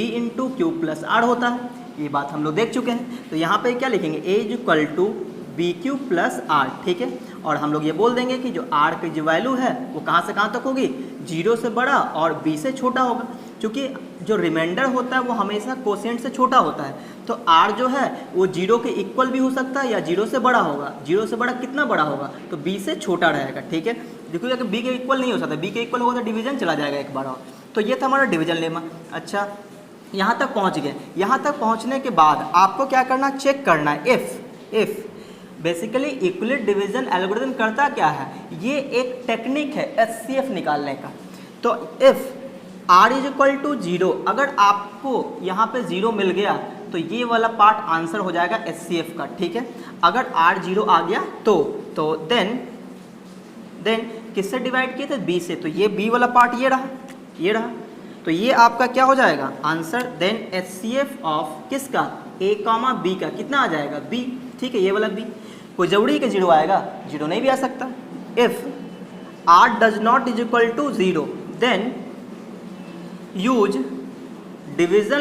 into Q plus R होता है। ये बात हम लोग देख चुके हैं। तो यहाँ पे क्या लिखेंगे, A is equal to BQ plus R, ठीक है। और हम लोग ये बोल देंगे कि जो R की जो वैल्यू है वो कहाँ से कहाँ तक होगी, 0 से बड़ा और B से छोटा होगा, क्योंकि जो रिमाइंडर होता है वो हमेशा कोसेंट से छोटा होता है। तो R जो है वो 0 के इक्वल भी हो सकता है या 0 से बड़ा होगा। 0 से बड़ा कितना बड़ा होगा, तो B से छोटा रहेगा, ठीक है। देखो कि B के इक्वल नहीं हो सकता, B के इक्वल होगा तो डिवीजन चला जाएगा एक बार और। तो ये था हमारा डिवीजन लेमा। अच्छा, यहाँ तक पहुँच गए। यहाँ तक पहुँचने के बाद आपको क्या करना, चेक करना है if basically Euclid division algorithm करता क्या है, ये एक टेक्निक है HCF निकालने का। तो if R is equal to 0, अगर आपको यहाँ पे 0 मिल गया तो ये वाला पार्ट आंसर हो जाएगा HCF का, ठीक है। अगर R 0 आ गया तो देन किससे डिवाइड किए थे, B से, तो ये B वाला पार्ट ये रहा, तो ये आपका क्या हो जाएगा आंसर। देन HCF ऑफ किसका, A, B का कितना आ जाएगा B, ठीक है, ये वाला B। कोई जरूरी कि 0 आएगा, 0 नहीं भी आ सकता। If R does not is equal to 0 then use division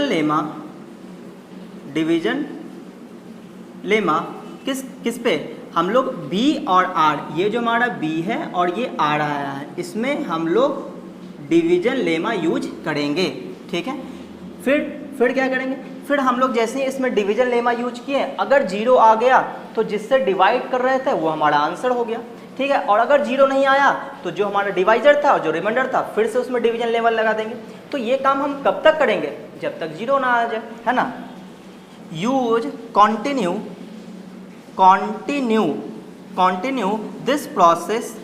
lemma किस पे, हम लोग B और R, ये जो हमारा B है और ये R आया है, इसमें हम लोग डिवीजन लेमा यूज करेंगे, ठीक है। फिर क्या करेंगे, फिर हम लोग जैसे ही इसमें डिवीजन लेमा यूज किए, अगर 0 आ गया तो जिससे डिवाइड कर रहे थे वो हमारा आंसर हो गया, ठीक है। और अगर 0 नहीं आया तो जो हमारा डिवाइजर था और जो रिमाइंडर था फिर से उसमें डिवीजन लेवल लगा देंगे। तो ये काम हम कब तक करेंगे, जब तक 0 ना आ जाए, है ना। Use continue this process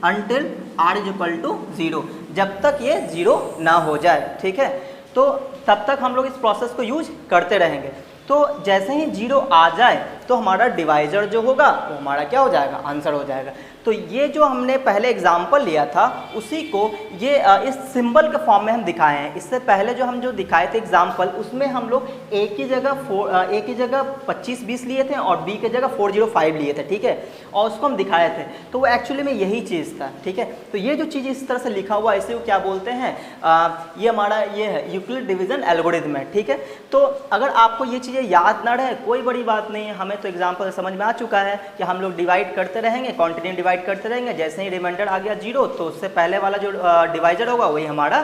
until R is equal to 0, जब तक ये 0 ना हो जाए, ठीक है। तो तब तक हम लोग इस प्रोसेस को यूज करते रहेंगे। तो जैसे ही 0 आ जाए तो हमारा डिवाइजर जो होगा वो हमारा क्या हो जाएगा, आंसर हो जाएगा। तो ये जो हमने पहले एग्जाम्पल लिया था उसी को ये इस सिंबल के फॉर्म में हम दिखाए हैं। इससे पहले जो हम दिखाए थे एग्जाम्पल, उसमें हम लोग ए की जगह 25-20 लिए थे और बी की जगह 405 लिए थे, ठीक है, और उसको हम दिखाए थे। तो वो एक्चुअली में यही चीज़ था, ठीक है। तो ये जो चीज़ इस तरह से लिखा हुआ है इसे क्या बोलते हैं, ये हमारा ये है यूक्लिड डिवीजन एल्गोरिथम है, ठीक है। तो अगर आपको ये चीज़ें याद ना रहे कोई बड़ी बात नहीं है, हमें तो एग्जाम्पल समझ में आ चुका है कि हम लोग डिवाइड करते रहेंगे, कॉन्टिन्यू डिवाइड करते रहेंगे, जैसे ही रिमाइंडर आ गया 0 तो उससे पहले वाला जो डिवाइजर होगा वही हमारा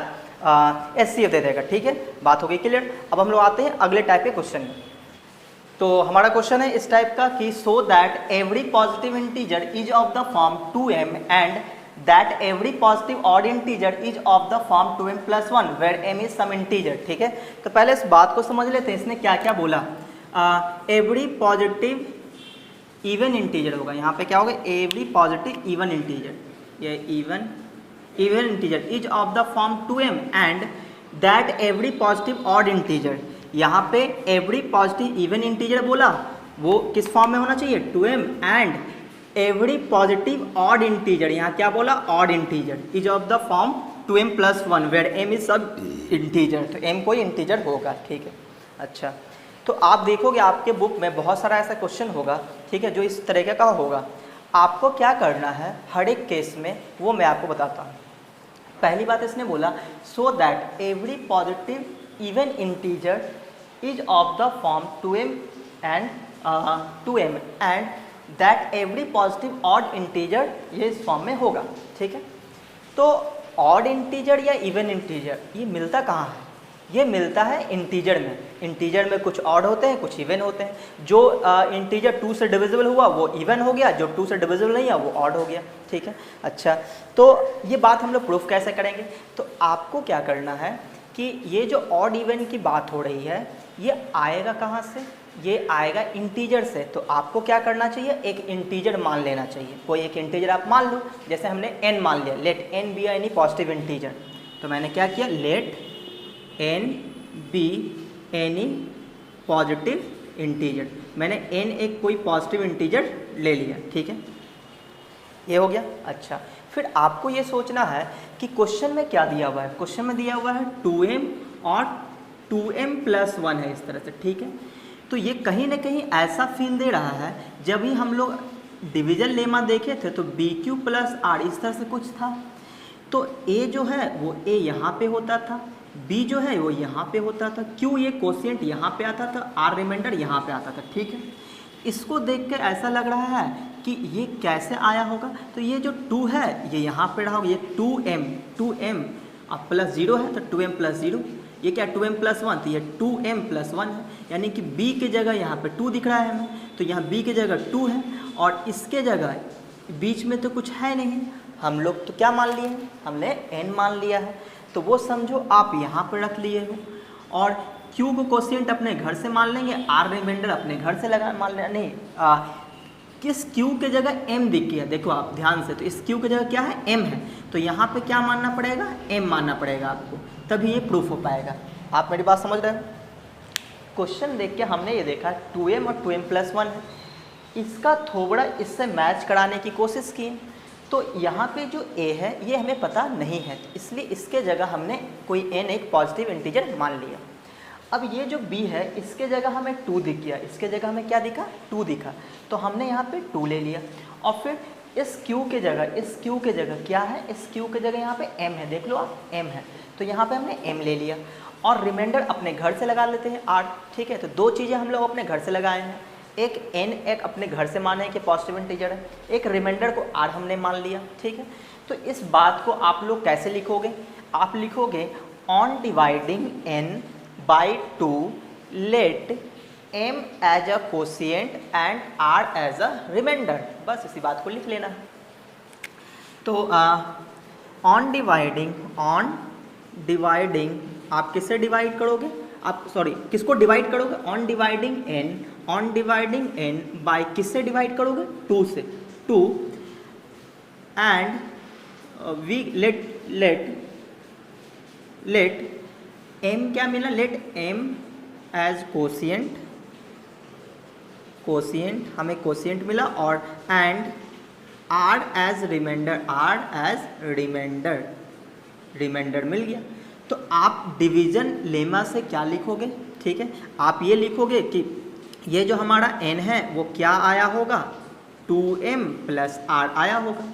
HCF दे देगा, ठीक है। बात हो गई क्लियर। अब हम लोग आते हैं अगले टाइप के क्वेश्चन में। तो हमारा क्वेश्चन है इस टाइप का कि so that every positive integer is of the form 2m and that every positive odd integer is of the form 2m + 1 where m is some integer, ठीक है। तो पहले इस बात को समझ लेते हैं, इसने क्या क्या बोला। एवरी पॉजिटिव इवन इंटीजर होगा, यहाँ पे क्या होगा, एवरी पॉजिटिव इवन इंटीजर, ये even integer is of the form 2m and that every positive odd integer, यहाँ पे एवरी पॉजिटिव इवन इंटीजर बोला वो किस फॉर्म में होना चाहिए, 2m and every positive odd integer, यहाँ क्या बोला, odd integer is of the form 2m + 1 where m is some integer, तो m कोई इंटीजर होगा, ठीक है। अच्छा, तो आप देखोगे आपके बुक में बहुत सारा ऐसा क्वेश्चन होगा, ठीक है, जो इस तरीके का होगा। आपको क्या करना है हर एक केस में वो मैं आपको बताता हूँ। पहली बात इसने बोला सो that every positive even integer is of the form 2m and that every positive odd integer ये इस फॉर्म में होगा, ठीक है। तो ऑड इंटीजर या इवन इंटीजर ये मिलता कहाँ है, ये मिलता है इंटीजर में। इंटीजर में कुछ ऑड होते हैं कुछ इवन होते हैं। जो इंटीजर 2 से डिविजिबल हुआ वो इवन हो गया, जो 2 से डिविजिबल नहीं है वो ऑड हो गया, ठीक है। अच्छा, तो ये बात हम लोग प्रूफ कैसे करेंगे। तो आपको क्या करना है कि ये जो ऑड इवन की बात हो रही है ये आएगा कहाँ से, ये आएगा इंटीजर से। तो आपको क्या करना चाहिए, एक इंटीजर मान लेना चाहिए, कोई एक इंटीजर आप मान लो। जैसे हमने n मान लिया, let n be any positive integer. तो मैंने क्या किया, let n be any positive integer, मैंने n एक कोई पॉजिटिव इंटीजर ले लिया, ठीक है, ये हो गया। अच्छा, फिर आपको ये सोचना है कि क्वेश्चन में क्या दिया हुआ है। क्वेश्चन में दिया हुआ है 2m और 2m + 1 है इस तरह से, ठीक है। तो ये कहीं ना कहीं ऐसा फील दे रहा है, जब ही हम लोग डिवीजन लेमा देखे थे तो BQ + R इस तरह से कुछ था। तो A जो है वो A यहाँ पे होता था, B जो है वो यहाँ पे होता था, Q ये कोशिएंट यहाँ पे आता था, R रिमाइंडर यहाँ पे आता था, ठीक है। इसको देख कर ऐसा लग रहा है कि ये कैसे आया होगा। तो ये जो 2 है ये यहाँ पे रहा होगा, ये 2m अब +0 है तो 2m + 0, ये क्या 2m + 1, तो ये 2m + 1 है, यानी कि b की जगह यहाँ पे 2 दिख रहा है हमें, तो यहाँ b की जगह 2 है और इसके जगह बीच में तो कुछ है नहीं। हम लोग तो क्या मान लिए हैं, हमने n मान लिया है, तो वो समझो आप यहाँ पर रख लिए हो। और q को कोशिएंट अपने घर से मान लेंगे, r रिमाइंडर अपने घर से लगा मान लेना, नहीं किस q के जगह m दिख गया, देखो आप ध्यान से, तो इस q की जगह क्या है, m है, तो यहाँ पे क्या मानना पड़ेगा, m मानना पड़ेगा आपको, तभी ये प्रूफ हो पाएगा। आप मेरी बात समझ रहे हैं। क्वेश्चन देख के हमने ये देखा 2m और 2m + 1 है, इसका थोड़ा इससे मैच कराने की कोशिश की। तो यहाँ पे जो a है ये हमें पता नहीं है, इसलिए इसके जगह हमने कोई n एक पॉजिटिव इंटीजर मान लिया। अब ये जो b है इसके जगह हमें 2 दिख गया, इसके जगह हमें क्या दिखा, 2 दिखा, तो हमने यहाँ पे 2 ले लिया। और फिर इस q के जगह क्या है, इस q के जगह यहाँ पे m है, देख लो आप m है, तो यहाँ पे हमने m ले लिया और रिमाइंडर अपने घर से लगा लेते हैं r, ठीक है। तो 2 चीज़ें हम लोग अपने घर से लगाए हैं, एक n एक अपने घर से माने है कि पॉजिटिव इंटीजर है, एक रिमाइंडर को r हमने मान लिया, ठीक है। तो इस बात को आप लोग कैसे लिखोगे, आप लिखोगे on dividing n by 2 let m as a quotient and r as a remainder, बस इसी बात को लिख लेना है। तो ऑन डिवाइडिंग आप किससे डिवाइड करोगे, आप सॉरी किसको डिवाइड करोगे, ऑन डिवाइडिंग n बाय किससे डिवाइड करोगे, 2 से, 2 एंड वी लेट m क्या मिला, let m as quotient quotient, हमें कोशिएंट मिला, और and r as remainder, r as remainder मिल गया। तो आप डिवीजन लेमा से क्या लिखोगे, ठीक है, आप ये लिखोगे कि ये जो हमारा n है वो क्या आया होगा, 2m प्लस r आया होगा।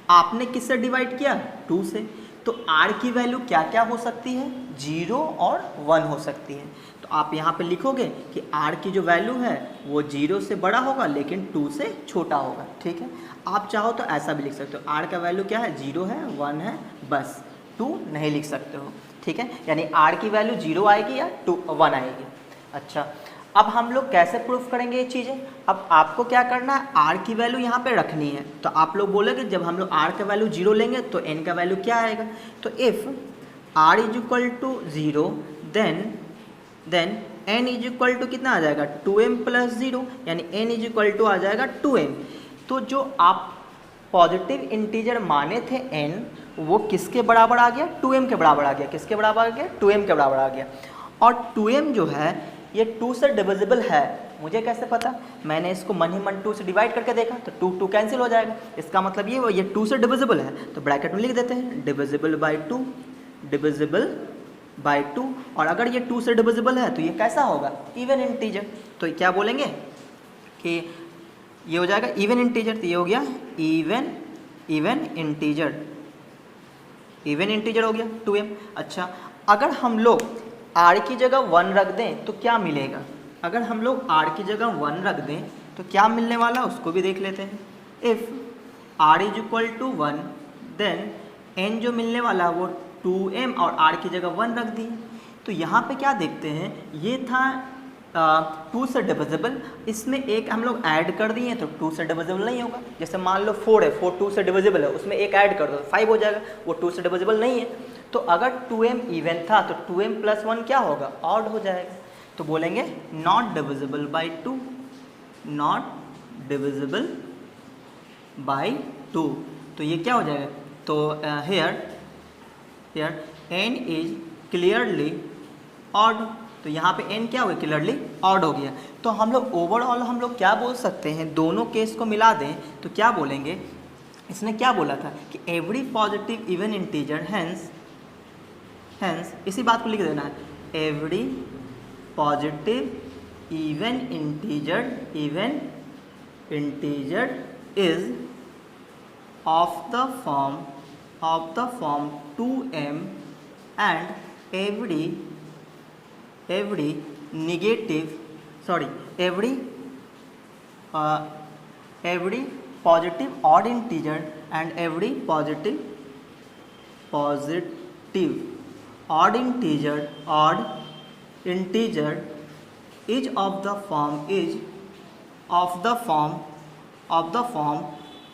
आपने किससे डिवाइड किया, 2 से, तो r की वैल्यू क्या क्या हो सकती है, 0 और 1 हो सकती है। तो आप यहाँ पे लिखोगे कि r की जो वैल्यू है वो 0 से बड़ा होगा लेकिन 2 से छोटा होगा, ठीक है। आप चाहो तो ऐसा भी लिख सकते हो, r का वैल्यू क्या है, 0 है, 1 है, बस 2 नहीं लिख सकते हो, ठीक है। यानी r की वैल्यू 0 आएगी या 1 आएगी। अच्छा, अब हम लोग कैसे प्रूफ करेंगे ये चीज़ें। अब आपको क्या करना है, r की वैल्यू यहाँ पे रखनी है। तो आप लोग बोलोगे जब हम लोग r का वैल्यू 0 लेंगे तो n का वैल्यू क्या आएगा। तो if r is equal to 0 then n is equal to कितना आ जाएगा, 2m प्लस 0, यानी n इज इक्वल टू आ जाएगा 2m। तो जो आप पॉजिटिव इंटीजर माने थे n, वो किसके बराबर आ गया, 2m के बराबर आ गया। किसके बराबर आ गया, 2m के बराबर आ गया। और 2m जो है ये 2 से डिविजिबल है। मुझे कैसे पता, मैंने इसको मन ही मन 2 से डिवाइड करके देखा, तो 2 कैंसिल हो जाएगा। इसका मतलब ये 2 से डिविजिबल है, तो ब्रैकेट में लिख देते हैं डिविजिबल बाई 2, डिविजिबल बाई 2। और अगर ये 2 से डिविजिबल है तो ये कैसा होगा, इवन इंटीजर। तो क्या बोलेंगे कि ये हो जाएगा इवन इंटीजर, तो ये हो गया इवन इंटीजर हो गया 2m। अच्छा, अगर हम लोग r की जगह 1 रख दें तो क्या मिलेगा, अगर हम लोग r की जगह 1 रख दें तो क्या मिलने वाला, उसको भी देख लेते हैं। If r is equal to 1 then n जो मिलने वाला वो 2m, और r की जगह 1 रख दिए। तो यहाँ पे क्या देखते हैं, ये था 2 से डिविजिबल, इसमें एक हम लोग ऐड कर दिए तो 2 से डिविजिबल नहीं होगा। जैसे मान लो 4 है, 4 2 से डिविजिबल है, उसमें एक ऐड कर दो 5 हो जाएगा, वो 2 से डिविजिबल नहीं है। तो अगर 2m इवन था तो 2m प्लस 1 क्या होगा, ऑड हो जाएगा। तो बोलेंगे not divisible by 2, not divisible by 2। तो ये क्या हो जाएगा, तो here n is clearly odd. तो यहाँ पे n क्या हो गया, क्लियरली ऑड हो गया। तो हम लोग ओवरऑल हम लोग क्या बोल सकते हैं, दोनों केस को मिला दें तो क्या बोलेंगे, इसने क्या बोला था कि every positive even integer, hence इसी बात को लिख देना है, every positive even integer is of the form 2m and every positive odd integer and every positive odd integer is of the form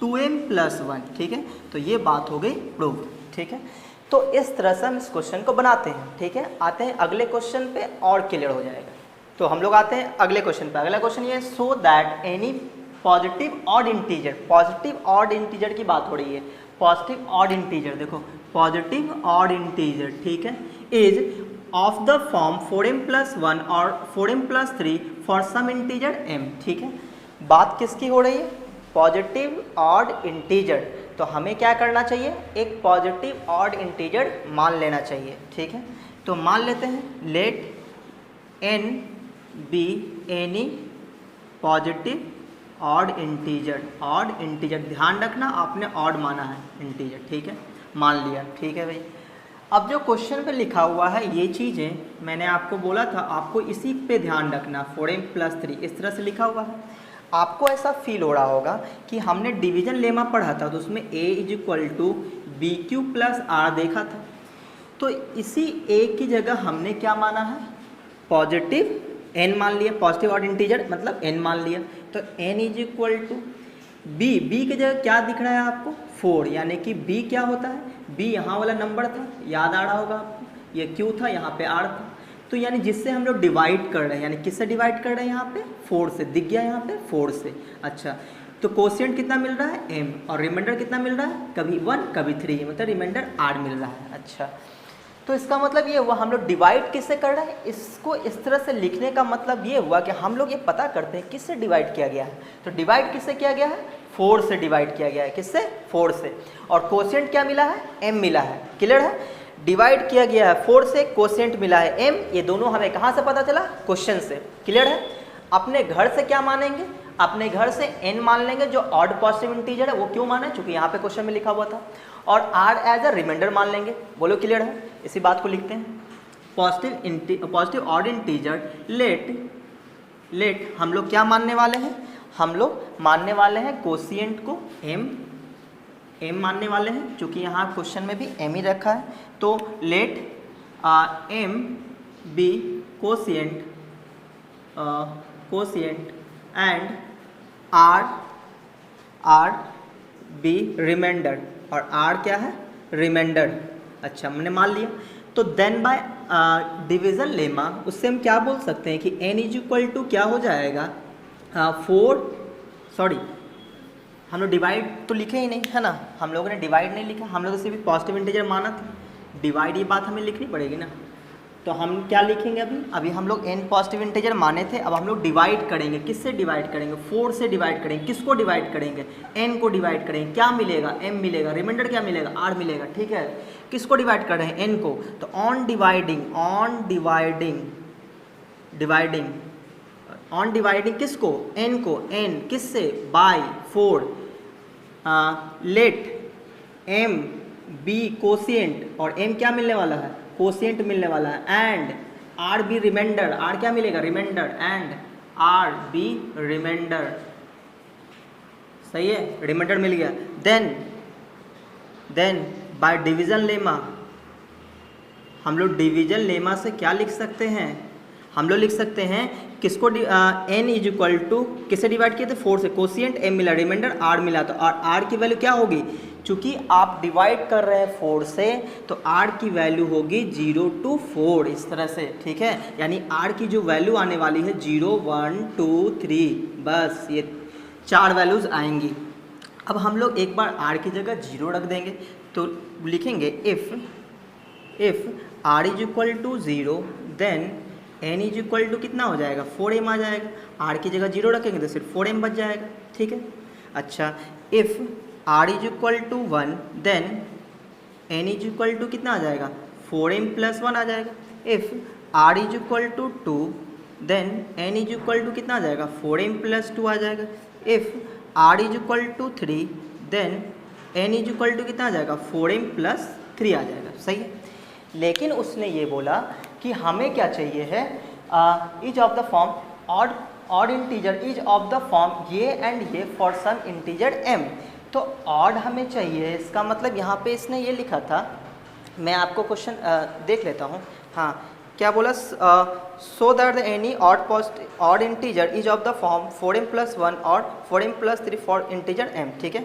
2m plus 1, ठीक है। तो ये बात हो गई प्रूव, ठीक है। तो इस तरह से हम इस क्वेश्चन को बनाते हैं, ठीक है। आते हैं अगले क्वेश्चन पे और क्लियर हो जाएगा। तो हम लोग आते हैं अगले क्वेश्चन पे। अगला क्वेश्चन ये है, so that any positive odd integer की बात हो रही है। पॉजिटिव ऑड इंटीजर, देखो पॉजिटिव ऑड इंटीजर, ठीक है, is of the form 4m plus 1 और 4m plus 3 for some integer m, ठीक है। बात किसकी हो रही है, पॉजिटिव ऑड इंटीजर। तो हमें क्या करना चाहिए, एक पॉजिटिव ऑड इंटीजर मान लेना चाहिए, ठीक है। तो मान लेते हैं, let n be any positive odd integer, ध्यान रखना आपने ऑड माना है इंटीजर, ठीक है, मान लिया, ठीक है भाई। अब जो क्वेश्चन पे लिखा हुआ है ये चीज़ें मैंने आपको बोला था, आपको इसी पे ध्यान रखना, 4m प्लस 3 इस तरह से लिखा हुआ है। आपको ऐसा फील हो रहा होगा कि हमने डिवीजन लेमा पढ़ा था तो उसमें a is equal to B Q plus R देखा था। तो इसी a की जगह हमने क्या माना है, पॉजिटिव n मान लिया, पॉजिटिव ऑड इंटीजर मतलब n मान लिया। तो n is equal to b की जगह क्या दिख रहा है आपको, 4, यानी कि b क्या होता है, b यहाँ वाला नंबर था, याद आ रहा होगा आपको, ये q था, यहाँ पे r था। तो यानी जिससे हम लोग डिवाइड कर रहे हैं, यानी किससे डिवाइड कर रहे हैं, यहाँ पे 4 से, दिख गया यहाँ पे 4 से। अच्छा, तो कोशिएंट कितना मिल रहा है, m, और रिमाइंडर कितना मिल रहा है, कभी 1 कभी 3, मतलब रिमाइंडर r मिल रहा है। अच्छा, तो इसका मतलब ये हुआ हम लोग डिवाइड किससे कर रहे हैं, इसको इस तरह से लिखने का मतलब ये हुआ कि हम लोग ये पता करते हैं किससे डिवाइड किया गया है। तो डिवाइड किससे किया गया है, 4 से डिवाइड किया गया है। किससे, 4 से। और कोशिएंट क्या मिला है, m मिला है। क्लियर है, डिवाइड किया गया है 4 से, कोशिएंट मिला है m। ये दोनों हमें कहाँ से पता चला, क्वेश्चन से। क्लियर है। अपने घर से क्या मानेंगे, अपने घर से n मान लेंगे जो ऑड पॉजिटिव इंटीजर है। वो क्यों माने, क्योंकि यहाँ पे क्वेश्चन में लिखा हुआ था। और r एज अ रिमाइंडर मान लेंगे। बोलो क्लियर है, इसी बात को लिखते हैं। पॉजिटिव ऑड इंटीजर लेट हम लोग क्या मानने वाले हैं, हम लोग मानने वाले हैं कोशिएंट को m मानने वाले हैं, क्योंकि यहाँ क्वेश्चन में भी m ही रखा है। तो let m be quotient and r be remainder. और r क्या है, रिमाइंडर। अच्छा, हमने मान लिया। तो देन बाय डिवीजन लेमा उससे हम क्या बोल सकते हैं कि n इज इक्वल टू क्या हो जाएगा, 4, सॉरी हम लोग डिवाइड तो लिखे ही नहीं है ना, हम लोगों ने डिवाइड नहीं लिखा, हम लोग सिर्फ पॉजिटिव इंटीजर माना था। डिवाइड ये बात हमें लिखनी पड़ेगी ना। तो हम क्या लिखेंगे, अभी हम लोग n पॉजिटिव इंटीजर माने थे। अब हम लोग डिवाइड करेंगे, किससे डिवाइड करेंगे, 4 से डिवाइड करेंगे। किसको डिवाइड करेंगे, n को डिवाइड करेंगे। क्या मिलेगा, m मिलेगा। रिमाइंडर क्या मिलेगा, r मिलेगा। ठीक है, किसको डिवाइड कर रहे हैं, n को। तो ऑन डिवाइडिंग किसको, n को। n किससे, by 4। Let m be quotient, और m क्या मिलने वाला है, कोशिएंट मिलने वाला है। And r be remainder, r क्या मिलेगा, remainder. And r be remainder, सही है, रिमाइंडर मिल गया। देन बाय डिवीजन लेमा, हम लोग डिवीजन लेमा से क्या लिख सकते हैं, हम लोग लिख सकते हैं किसको, n इज इक्वल टू किससे डिवाइड किए थे, 4 से। कोशिएंट m मिला, रिमाइंडर r मिला। तो r की वैल्यू क्या होगी, चूंकि आप डिवाइड कर रहे हैं 4 से, तो r की वैल्यू होगी 0 to 4, इस तरह से। ठीक है, यानी r की जो वैल्यू आने वाली है 0, 1, 2, 3, बस ये 4 वैल्यूज़ आएंगी। अब हम लोग एक बार r की जगह 0 रख देंगे। तो लिखेंगे if r is equal to 0 then n is equal to कितना हो जाएगा, 4m आ जाएगा। r की जगह 0 रखेंगे तो सिर्फ 4m बच जाएगा। ठीक है, अच्छा, if r is equal to 1 then n is equal to कितना आ जाएगा, 4m प्लस 1 आ जाएगा। If r is equal to 2 then n is equal to कितना आ जाएगा, 4m प्लस 2 आ जाएगा। If r is equal to 3 then n is equal to कितना आ जाएगा, 4m प्लस 3 आ जाएगा। सही है, लेकिन उसने ये बोला कि हमें क्या चाहिए है, is of the form odd integer is of the form ये एंड ये फॉर सम इंटीजर m। तो ऑड हमें चाहिए, इसका मतलब यहाँ पे इसने ये लिखा था, मैं आपको क्वेश्चन देख लेता हूँ। हाँ, क्या बोला, सो that the any odd integer is of the form 4m plus 1 और 4m plus 3 for integer m। ठीक है,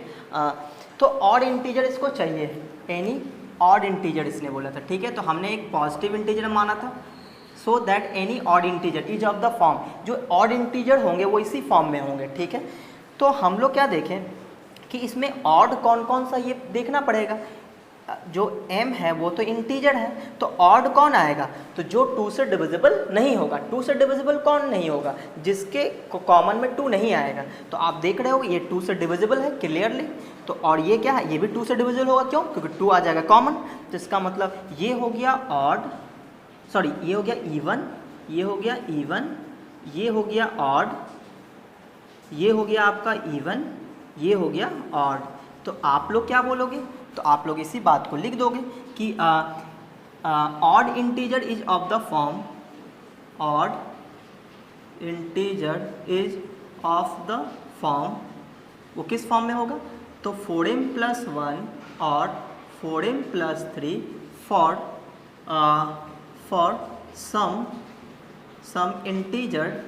तो ऑड इंटीजर इसको चाहिए, एनी ऑड इंटीजर इसने बोला था। ठीक है, तो हमने एक पॉजिटिव इंटीजर माना था। सो that any odd integer is of the form, जो ऑड इंटीजर होंगे वो इसी फॉर्म में होंगे। ठीक है, तो हम लोग क्या देखें कि इसमें ऑड कौन कौन सा, ये देखना पड़ेगा। जो m है वो तो इंटीजर है, तो ऑड कौन आएगा, तो जो 2 से डिविजिबल नहीं होगा। 2 से डिविजिबल कौन नहीं होगा, जिसके कॉमन में 2 नहीं आएगा। तो आप देख रहे हो ये 2 से डिविजिबल है क्लियरली। तो और ये क्या है, ये भी 2 से डिविजिबल होगा, क्यों, क्योंकि 2 आ जाएगा कॉमन। तो इसका मतलब ये हो गया ऑड, सॉरी ये हो गया इवन, ये हो गया इवन, ये हो गया ऑड, ये हो गया आपका इवन, ये हो गया ऑड। तो आप लोग क्या बोलोगे, तो आप लोग इसी बात को लिख दोगे कि odd integer is of the form, odd integer is of the form, वो किस फॉर्म में होगा, तो 4m प्लस 1 और 4m plus 3 for some integer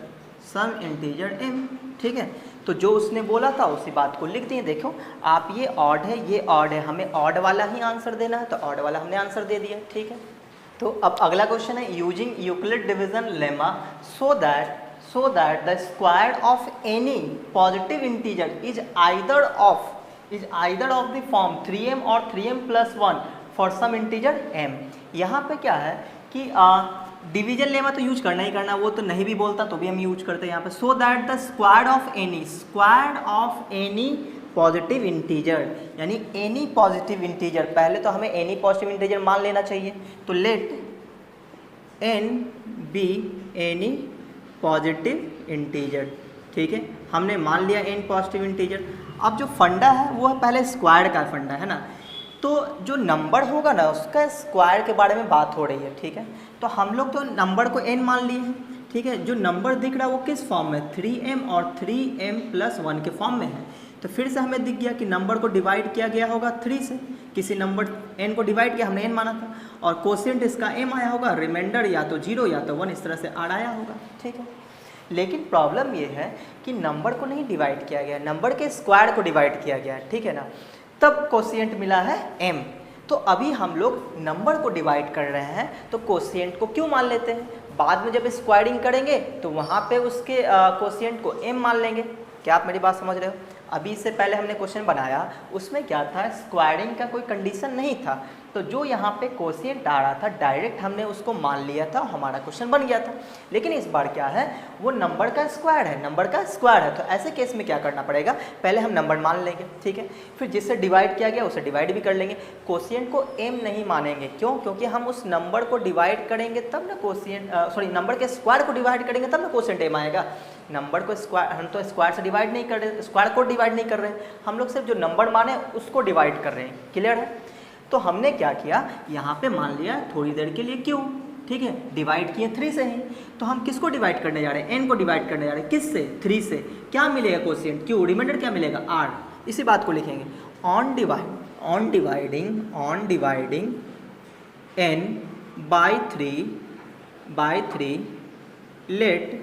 m। ठीक है, तो जो उसने बोला था उसी बात को लिख दिए। देखो आप, ये ऑड है, ये ऑड है, हमें ऑड वाला ही आंसर देना है, तो ऑड वाला हमने आंसर दे दिया। ठीक है, तो अब अगला क्वेश्चन है, using Euclid division lemma so that the square of any positive integer is either of the form 3m और 3m plus 1 for some integer m। यहाँ पे क्या है कि डिवीजन लेमा तो यूज करना ही करना, वो तो नहीं भी बोलता तो भी हम यूज करते हैं यहाँ पे। सो that the square of any positive integer, यानी एनी पॉजिटिव इंटीजर, पहले तो हमें एनी पॉजिटिव इंटीजर मान लेना चाहिए। तो let n be any positive integer, ठीक है, हमने मान लिया n पॉजिटिव इंटीजर। अब जो फंडा है वो है पहले स्क्वायर का फंडा है ना, तो जो नंबर होगा ना उसका स्क्वायर के बारे में बात हो रही है, ठीक है। तो हम लोग तो नंबर को n मान लिए हैं, ठीक है। जो नंबर दिख रहा है वो किस फॉर्म में, 3m और 3m+1 के फॉर्म में है। तो फिर से हमें दिख गया कि नंबर को डिवाइड किया गया होगा 3 से, किसी नंबर n को डिवाइड किया, हमने n माना था, और कोशिएंट इसका m आया होगा, रिमाइंडर या तो 0 या तो 1 इस तरह से r आया होगा, ठीक है। लेकिन प्रॉब्लम ये है कि नंबर को नहीं डिवाइड किया गया, नंबर के स्क्वायर को डिवाइड किया गया, ठीक है ना, तब कोशिएंट मिला है m। तो अभी हम लोग नंबर को डिवाइड कर रहे हैं तो कोशिएंट को क्यों मान लेते हैं, बाद में जब स्क्वायरिंग करेंगे तो वहाँ पे उसके कोशिएंट को m मान लेंगे। क्या आप मेरी बात समझ रहे हो? अभी इससे पहले हमने क्वेश्चन बनाया उसमें क्या था, स्क्वायरिंग का कोई कंडीशन नहीं था, तो जो यहाँ पे कोशिएंट आ रहा था डायरेक्ट हमने उसको मान लिया था, हमारा क्वेश्चन बन गया था। लेकिन इस बार क्या है, वो नंबर का स्क्वायर है, नंबर का स्क्वायर है, तो ऐसे केस में क्या करना पड़ेगा, पहले हम नंबर मान लेंगे, ठीक है, फिर जिससे डिवाइड किया गया उसे डिवाइड भी कर लेंगे। कोशिएंट को m नहीं मानेंगे, क्यों, क्योंकि हम उस नंबर को डिवाइड करेंगे तब ना कोशिएंट, नंबर के स्क्वायर को डिवाइड करेंगे तब ना कोशिएंट m आएगा। नंबर को स्क्वायर, हम तो स्क्वायर से डिवाइड नहीं कर रहे, स्क्वायर को डिवाइड नहीं कर रहे हैं, हम लोग सिर्फ जो नंबर माने उसको डिवाइड कर रहे हैं। क्लियर है? तो हमने क्या किया, यहाँ पे मान लिया थोड़ी देर के लिए q, ठीक है, डिवाइड किए 3 से ही, तो हम किसको डिवाइड करने जा रहे हैं, n को डिवाइड करने जा रहे हैं, किससे, 3 से। क्या मिलेगा कोशिएंट q, रिमाइंडर क्या मिलेगा r। इसी बात को लिखेंगे, on dividing n by 3 let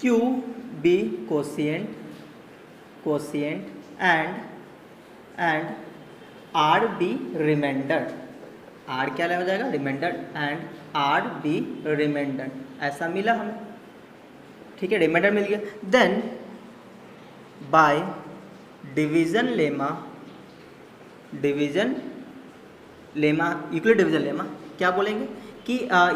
q be quotient and r be remainder, r क्या हो जाएगा, remainder, and r be remainder, ऐसा मिला हमें, ठीक है, रिमाइंडर मिल गया। Then by division lemma Euclid division lemma क्या बोलेंगे कि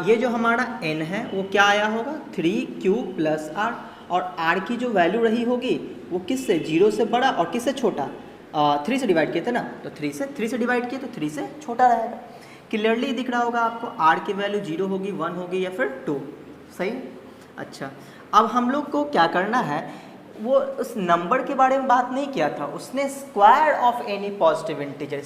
ये जो हमारा n है वो क्या आया होगा, 3q + r, और r की जो वैल्यू रही होगी वो किससे, 0 से बड़ा और किससे छोटा, 3 से डिवाइड किए थे ना, तो 3 से डिवाइड किए तो 3 से छोटा रहेगा। क्लियरली दिख रहा होगा आपको, r की वैल्यू 0 होगी, 1 होगी या फिर 2, सही। अच्छा, अब हम लोग को क्या करना है, वो उस नंबर के बारे में बात नहीं किया था, उसने square of any positive integer,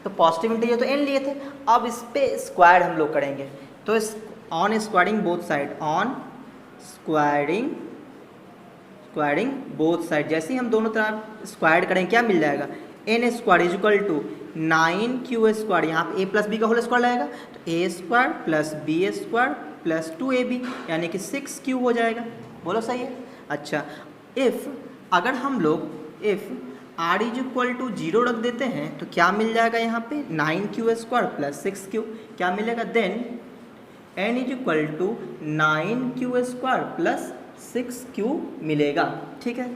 तो पॉजिटिव इंटीजर तो n लिए थे, अब इस पे स्क्वायर हम लोग करेंगे, तो इस on squaring both side, on squaring both side, जैसे ही हम दोनों तरफ स्क्वायर करेंगे क्या मिल जाएगा, n² = 9q², यहाँ पे a + b का होल स्क्वायर लगेगा, तो a² + b² + 2ab, यानी कि 6q हो जाएगा। बोलो सही है? अच्छा, अगर हम लोग r = 0 रख देते हैं तो क्या मिल जाएगा, यहाँ पे 9q² + 6q क्या मिलेगा, देन n = 9q² + 6q मिलेगा, ठीक है।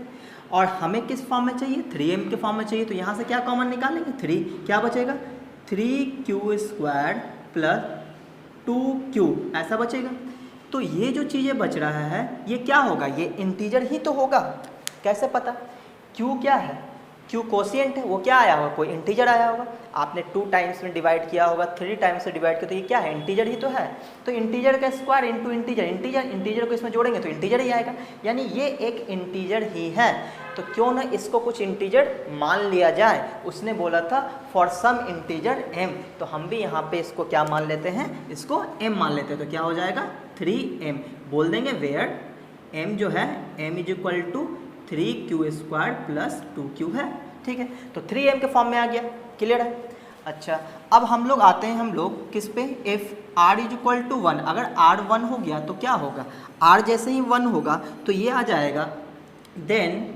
और हमें किस फॉर्म में चाहिए, 3m के फॉर्म में चाहिए, तो यहाँ से क्या कॉमन निकालेंगे, 3, क्या बचेगा, 3q² + 2q, ऐसा बचेगा। तो ये जो चीज़ें बच रहा है ये क्या होगा, ये इंटीजर ही तो होगा। कैसे पता, q क्या है, q कोशिएंट है, वो क्या आया होगा, कोई इंटीजर आया होगा, आपने 2 टाइम्स में डिवाइड किया होगा, 3 टाइम्स से डिवाइड किया, तो ये क्या है, इंटीजर ही तो है। तो इंटीजर का स्क्वायर इंटू इंटीजर को इसमें जोड़ेंगे तो इंटीजर ही आएगा, यानी ये एक इंटीजर ही है। तो क्यों ना इसको कुछ इंटीजर मान लिया जाए, उसने बोला था फॉर सम इंटीजर m, तो हम भी यहाँ पे इसको क्या मान लेते हैं, इसको m मान लेते हैं, तो क्या हो जाएगा 3m, बोल देंगे वेयर m जो है m = 3q² + 2q है, ठीक है। तो 3m के फॉर्म में आ गया, क्लियर है। अच्छा, अब हम लोग आते हैं किस पे, if r = 1, अगर r 1 हो गया तो क्या होगा, r जैसे ही 1 होगा तो ये आ जाएगा, देन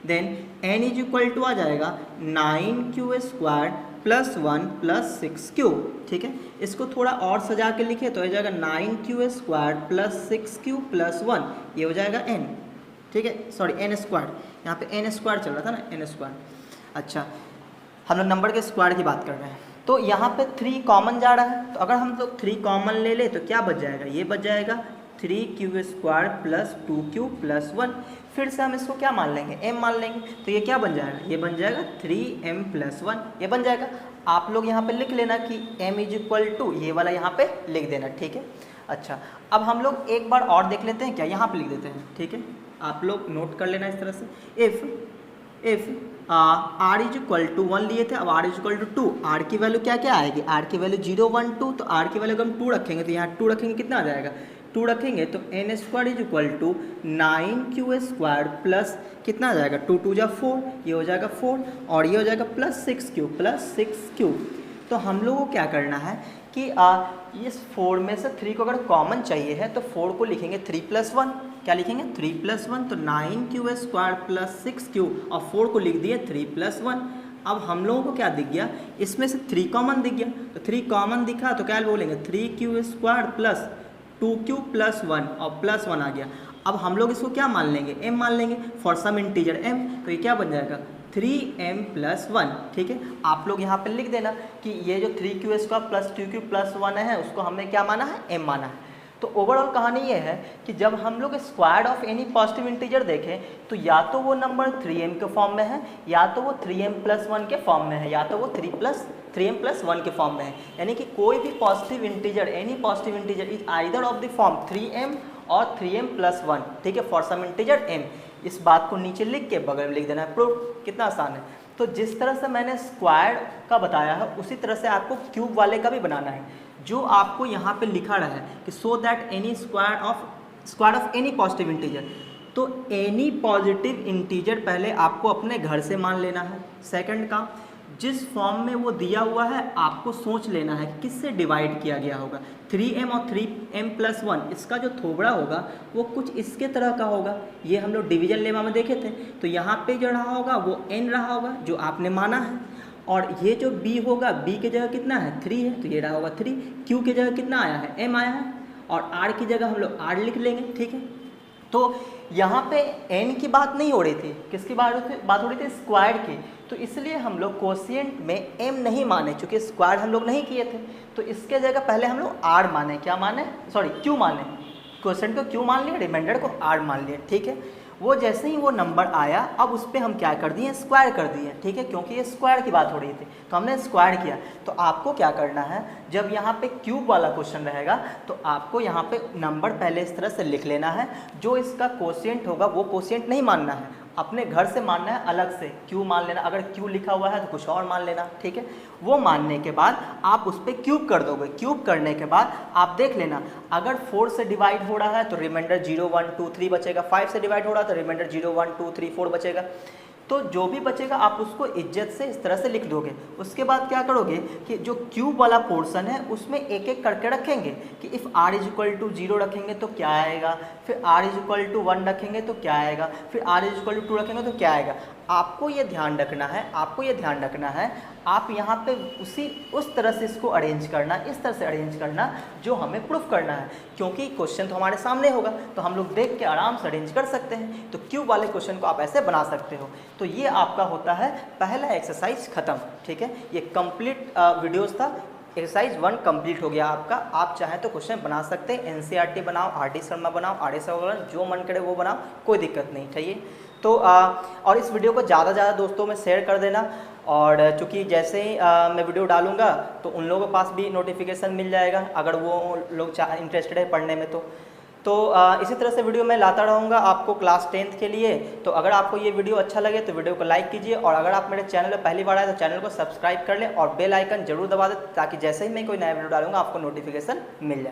n = आ जाएगा 9q² + 1 + 6q, ठीक है। इसको थोड़ा और सजा के लिखे तो हो जाएगा 9q² + 6q + 1, ये हो जाएगा n, ठीक है, सॉरी n², यहाँ पे n² चल रहा था ना, n²। अच्छा, हम लोग नंबर के स्क्वायर की बात कर रहे हैं। तो यहाँ पे 3 कॉमन जा रहा है, तो अगर हम लोग 3 कॉमन ले ले तो क्या बच जाएगा, ये बच जाएगा 3q² प्लस 2q प्लस 1। फिर से हम इसको क्या मान लेंगे, m मान लेंगे, तो ये क्या बन जाएगा, ये बन जाएगा 3m प्लस 1, ये बन जाएगा। आप लोग यहाँ पे लिख लेना कि m = ये वाला यहाँ पे लिख देना, ठीक है। अच्छा, अब हम लोग एक बार और देख लेते हैं, क्या यहाँ पे लिख देते हैं, ठीक है। आप लोग नोट कर लेना इस तरह से, इफ़ r = 1 लिए थे, अब r = 2, r की वैल्यू क्या क्या आएगी, r की वैल्यू 0 1 2, तो r की वैल्यू अगर हम 2 रखेंगे तो यहाँ 2 रखेंगे कितना आ जाएगा, 2 रखेंगे तो n² = 9q² प्लस कितना आ जाएगा, 2 2 जा 4, ये हो जाएगा 4 और ये हो जाएगा प्लस 6q। तो हम लोगों को क्या करना है कि इस 4 में से 3 को अगर कॉमन चाहिए है तो 4 को लिखेंगे 3 + 1, क्या लिखेंगे 3 + 1, तो 9q² प्लस 6q और 4 को लिख दिए 3 + 1। अब हम लोगों को क्या दिख गया, इसमें से 3 कॉमन दिख गया, तो 3 कॉमन दिखा तो क्या बोलेंगे 3q² प्लस 2q प्लस 1 और प्लस 1 आ गया। अब हम लोग इसको क्या मान लेंगे, m मान लेंगे फॉर सम इंटीजर m, तो ये क्या बन जाएगा 3m प्लस 1, ठीक है। आप लोग यहाँ पे लिख देना कि ये जो 3q² प्लस 2q प्लस 1 है उसको हमने क्या माना है, m माना है। तो ओवरऑल कहानी ये है कि जब हम लोग square of any positive integer देखें तो या तो वो नंबर 3m के फॉर्म में है, या तो वो 3m प्लस 1 के फॉर्म में है, या तो वो 3m प्लस 1 के फॉर्म में है। यानी कि कोई भी positive integer, any positive integer is either of the form 3m और 3m प्लस 1, ठीक है, फॉर सम इंटीजर m। इस बात को नीचे लिख के बगल में लिख देना है, प्रूफ। कितना आसान है। तो जिस तरह से मैंने स्क्वायर का बताया है उसी तरह से आपको क्यूब वाले का भी बनाना है, जो आपको यहाँ पे लिखा रहा है कि so that N E square of any positive integer. तो एनी पॉजिटिव इंटीजर पहले आपको अपने घर से मान लेना है। सेकंड का, जिस फॉर्म में वो दिया हुआ है आपको सोच लेना है कि किससे डिवाइड किया गया होगा। 3m और 3m प्लस 1, इसका जो थोबड़ा होगा वो कुछ इसके तरह का होगा। ये हम लोग डिवीजन लेमा में देखे थे, तो यहाँ पे जो रहा होगा वो n रहा होगा जो आपने माना है, और ये जो b होगा, b की जगह कितना है 3 है, तो ये रहा होगा 3। q की जगह कितना आया है, m आया है, और r की जगह हम लोग r लिख लेंगे, ठीक है। तो यहाँ पे n की बात नहीं हो रही थी, किसकी बात हो रही थी, स्क्वायर की। तो इसलिए हम लोग कोशिएंट में m नहीं माने, चूँकि स्क्वायर हम लोग नहीं किए थे, तो इसके जगह पहले हम लोग r माने, क्या माने, सॉरी q माने। क्वेश्चन को q मान लिया, रिमाइंडर को r मान लिया, ठीक है। वो जैसे ही वो नंबर आया, अब उस पर हम क्या कर दिए, स्क्वायर कर दिए, ठीक है, क्योंकि ये स्क्वायर की बात हो रही थी तो हमने स्क्वायर किया। तो आपको क्या करना है, जब यहाँ पे क्यूब वाला क्वेश्चन रहेगा तो आपको यहाँ पे नंबर पहले इस तरह से लिख लेना है, जो इसका कोशिएंट होगा वो कोशिएंट नहीं मानना है, अपने घर से मानना है, अलग से क्यू मान लेना। अगर क्यू लिखा हुआ है तो कुछ और मान लेना, ठीक है। वो मानने के बाद आप उस पर क्यूब कर दोगे। क्यूब करने के बाद आप देख लेना, अगर 4 से डिवाइड हो रहा है तो रिमाइंडर 0 1 2 3 बचेगा, 5 से डिवाइड हो रहा है तो रिमाइंडर 0 1 2 3 4 बचेगा। तो जो भी बचेगा आप उसको इज्जत से इस तरह से लिख दोगे। उसके बाद क्या करोगे कि जो क्यूब वाला पोर्शन है उसमें एक एक करके रखेंगे कि इफ़ r = 0 रखेंगे तो क्या आएगा, फिर r = 1 रखेंगे तो क्या आएगा, फिर r = 2 रखेंगे तो क्या आएगा। आपको ये ध्यान रखना है, आप यहाँ पे उस तरह से इसको अरेंज करना, इस तरह से अरेंज करना जो हमें प्रूफ करना है, क्योंकि क्वेश्चन तो हमारे सामने होगा तो हम लोग देख के आराम से अरेंज कर सकते हैं। तो क्यूब वाले क्वेश्चन को आप ऐसे बना सकते हो। तो ये आपका होता है पहला एक्सरसाइज ख़त्म, ठीक है। ये कंप्लीट वीडियोज़ था, एक्सरसाइज 1 कंप्लीट हो गया आपका। आप चाहें तो क्वेश्चन बना सकते हैं, NCERT बनाओ, RD शर्मा बनाओ, RD शर्मा, जो मन करे वो बनाओ, कोई दिक्कत नहीं, चाहिए। तो और इस वीडियो को ज़्यादा से ज़्यादा दोस्तों में शेयर कर देना, और चूँकि जैसे ही मैं वीडियो डालूंगा तो उन लोगों के पास भी नोटिफिकेशन मिल जाएगा, अगर वो लोग इंटरेस्टेड है पढ़ने में। तो इसी तरह से वीडियो मैं लाता रहूँगा आपको क्लास 10th के लिए। तो अगर आपको ये वीडियो अच्छा लगे तो वीडियो को लाइक कीजिए, और अगर आप मेरे चैनल पर पहली बार आए तो चैनल को सब्सक्राइब कर लें और बेल आइकन जरूर दबा दें, ताकि जैसे ही मैं कोई नया वीडियो डालूंगा आपको नोटिफिकेशन मिल जाए।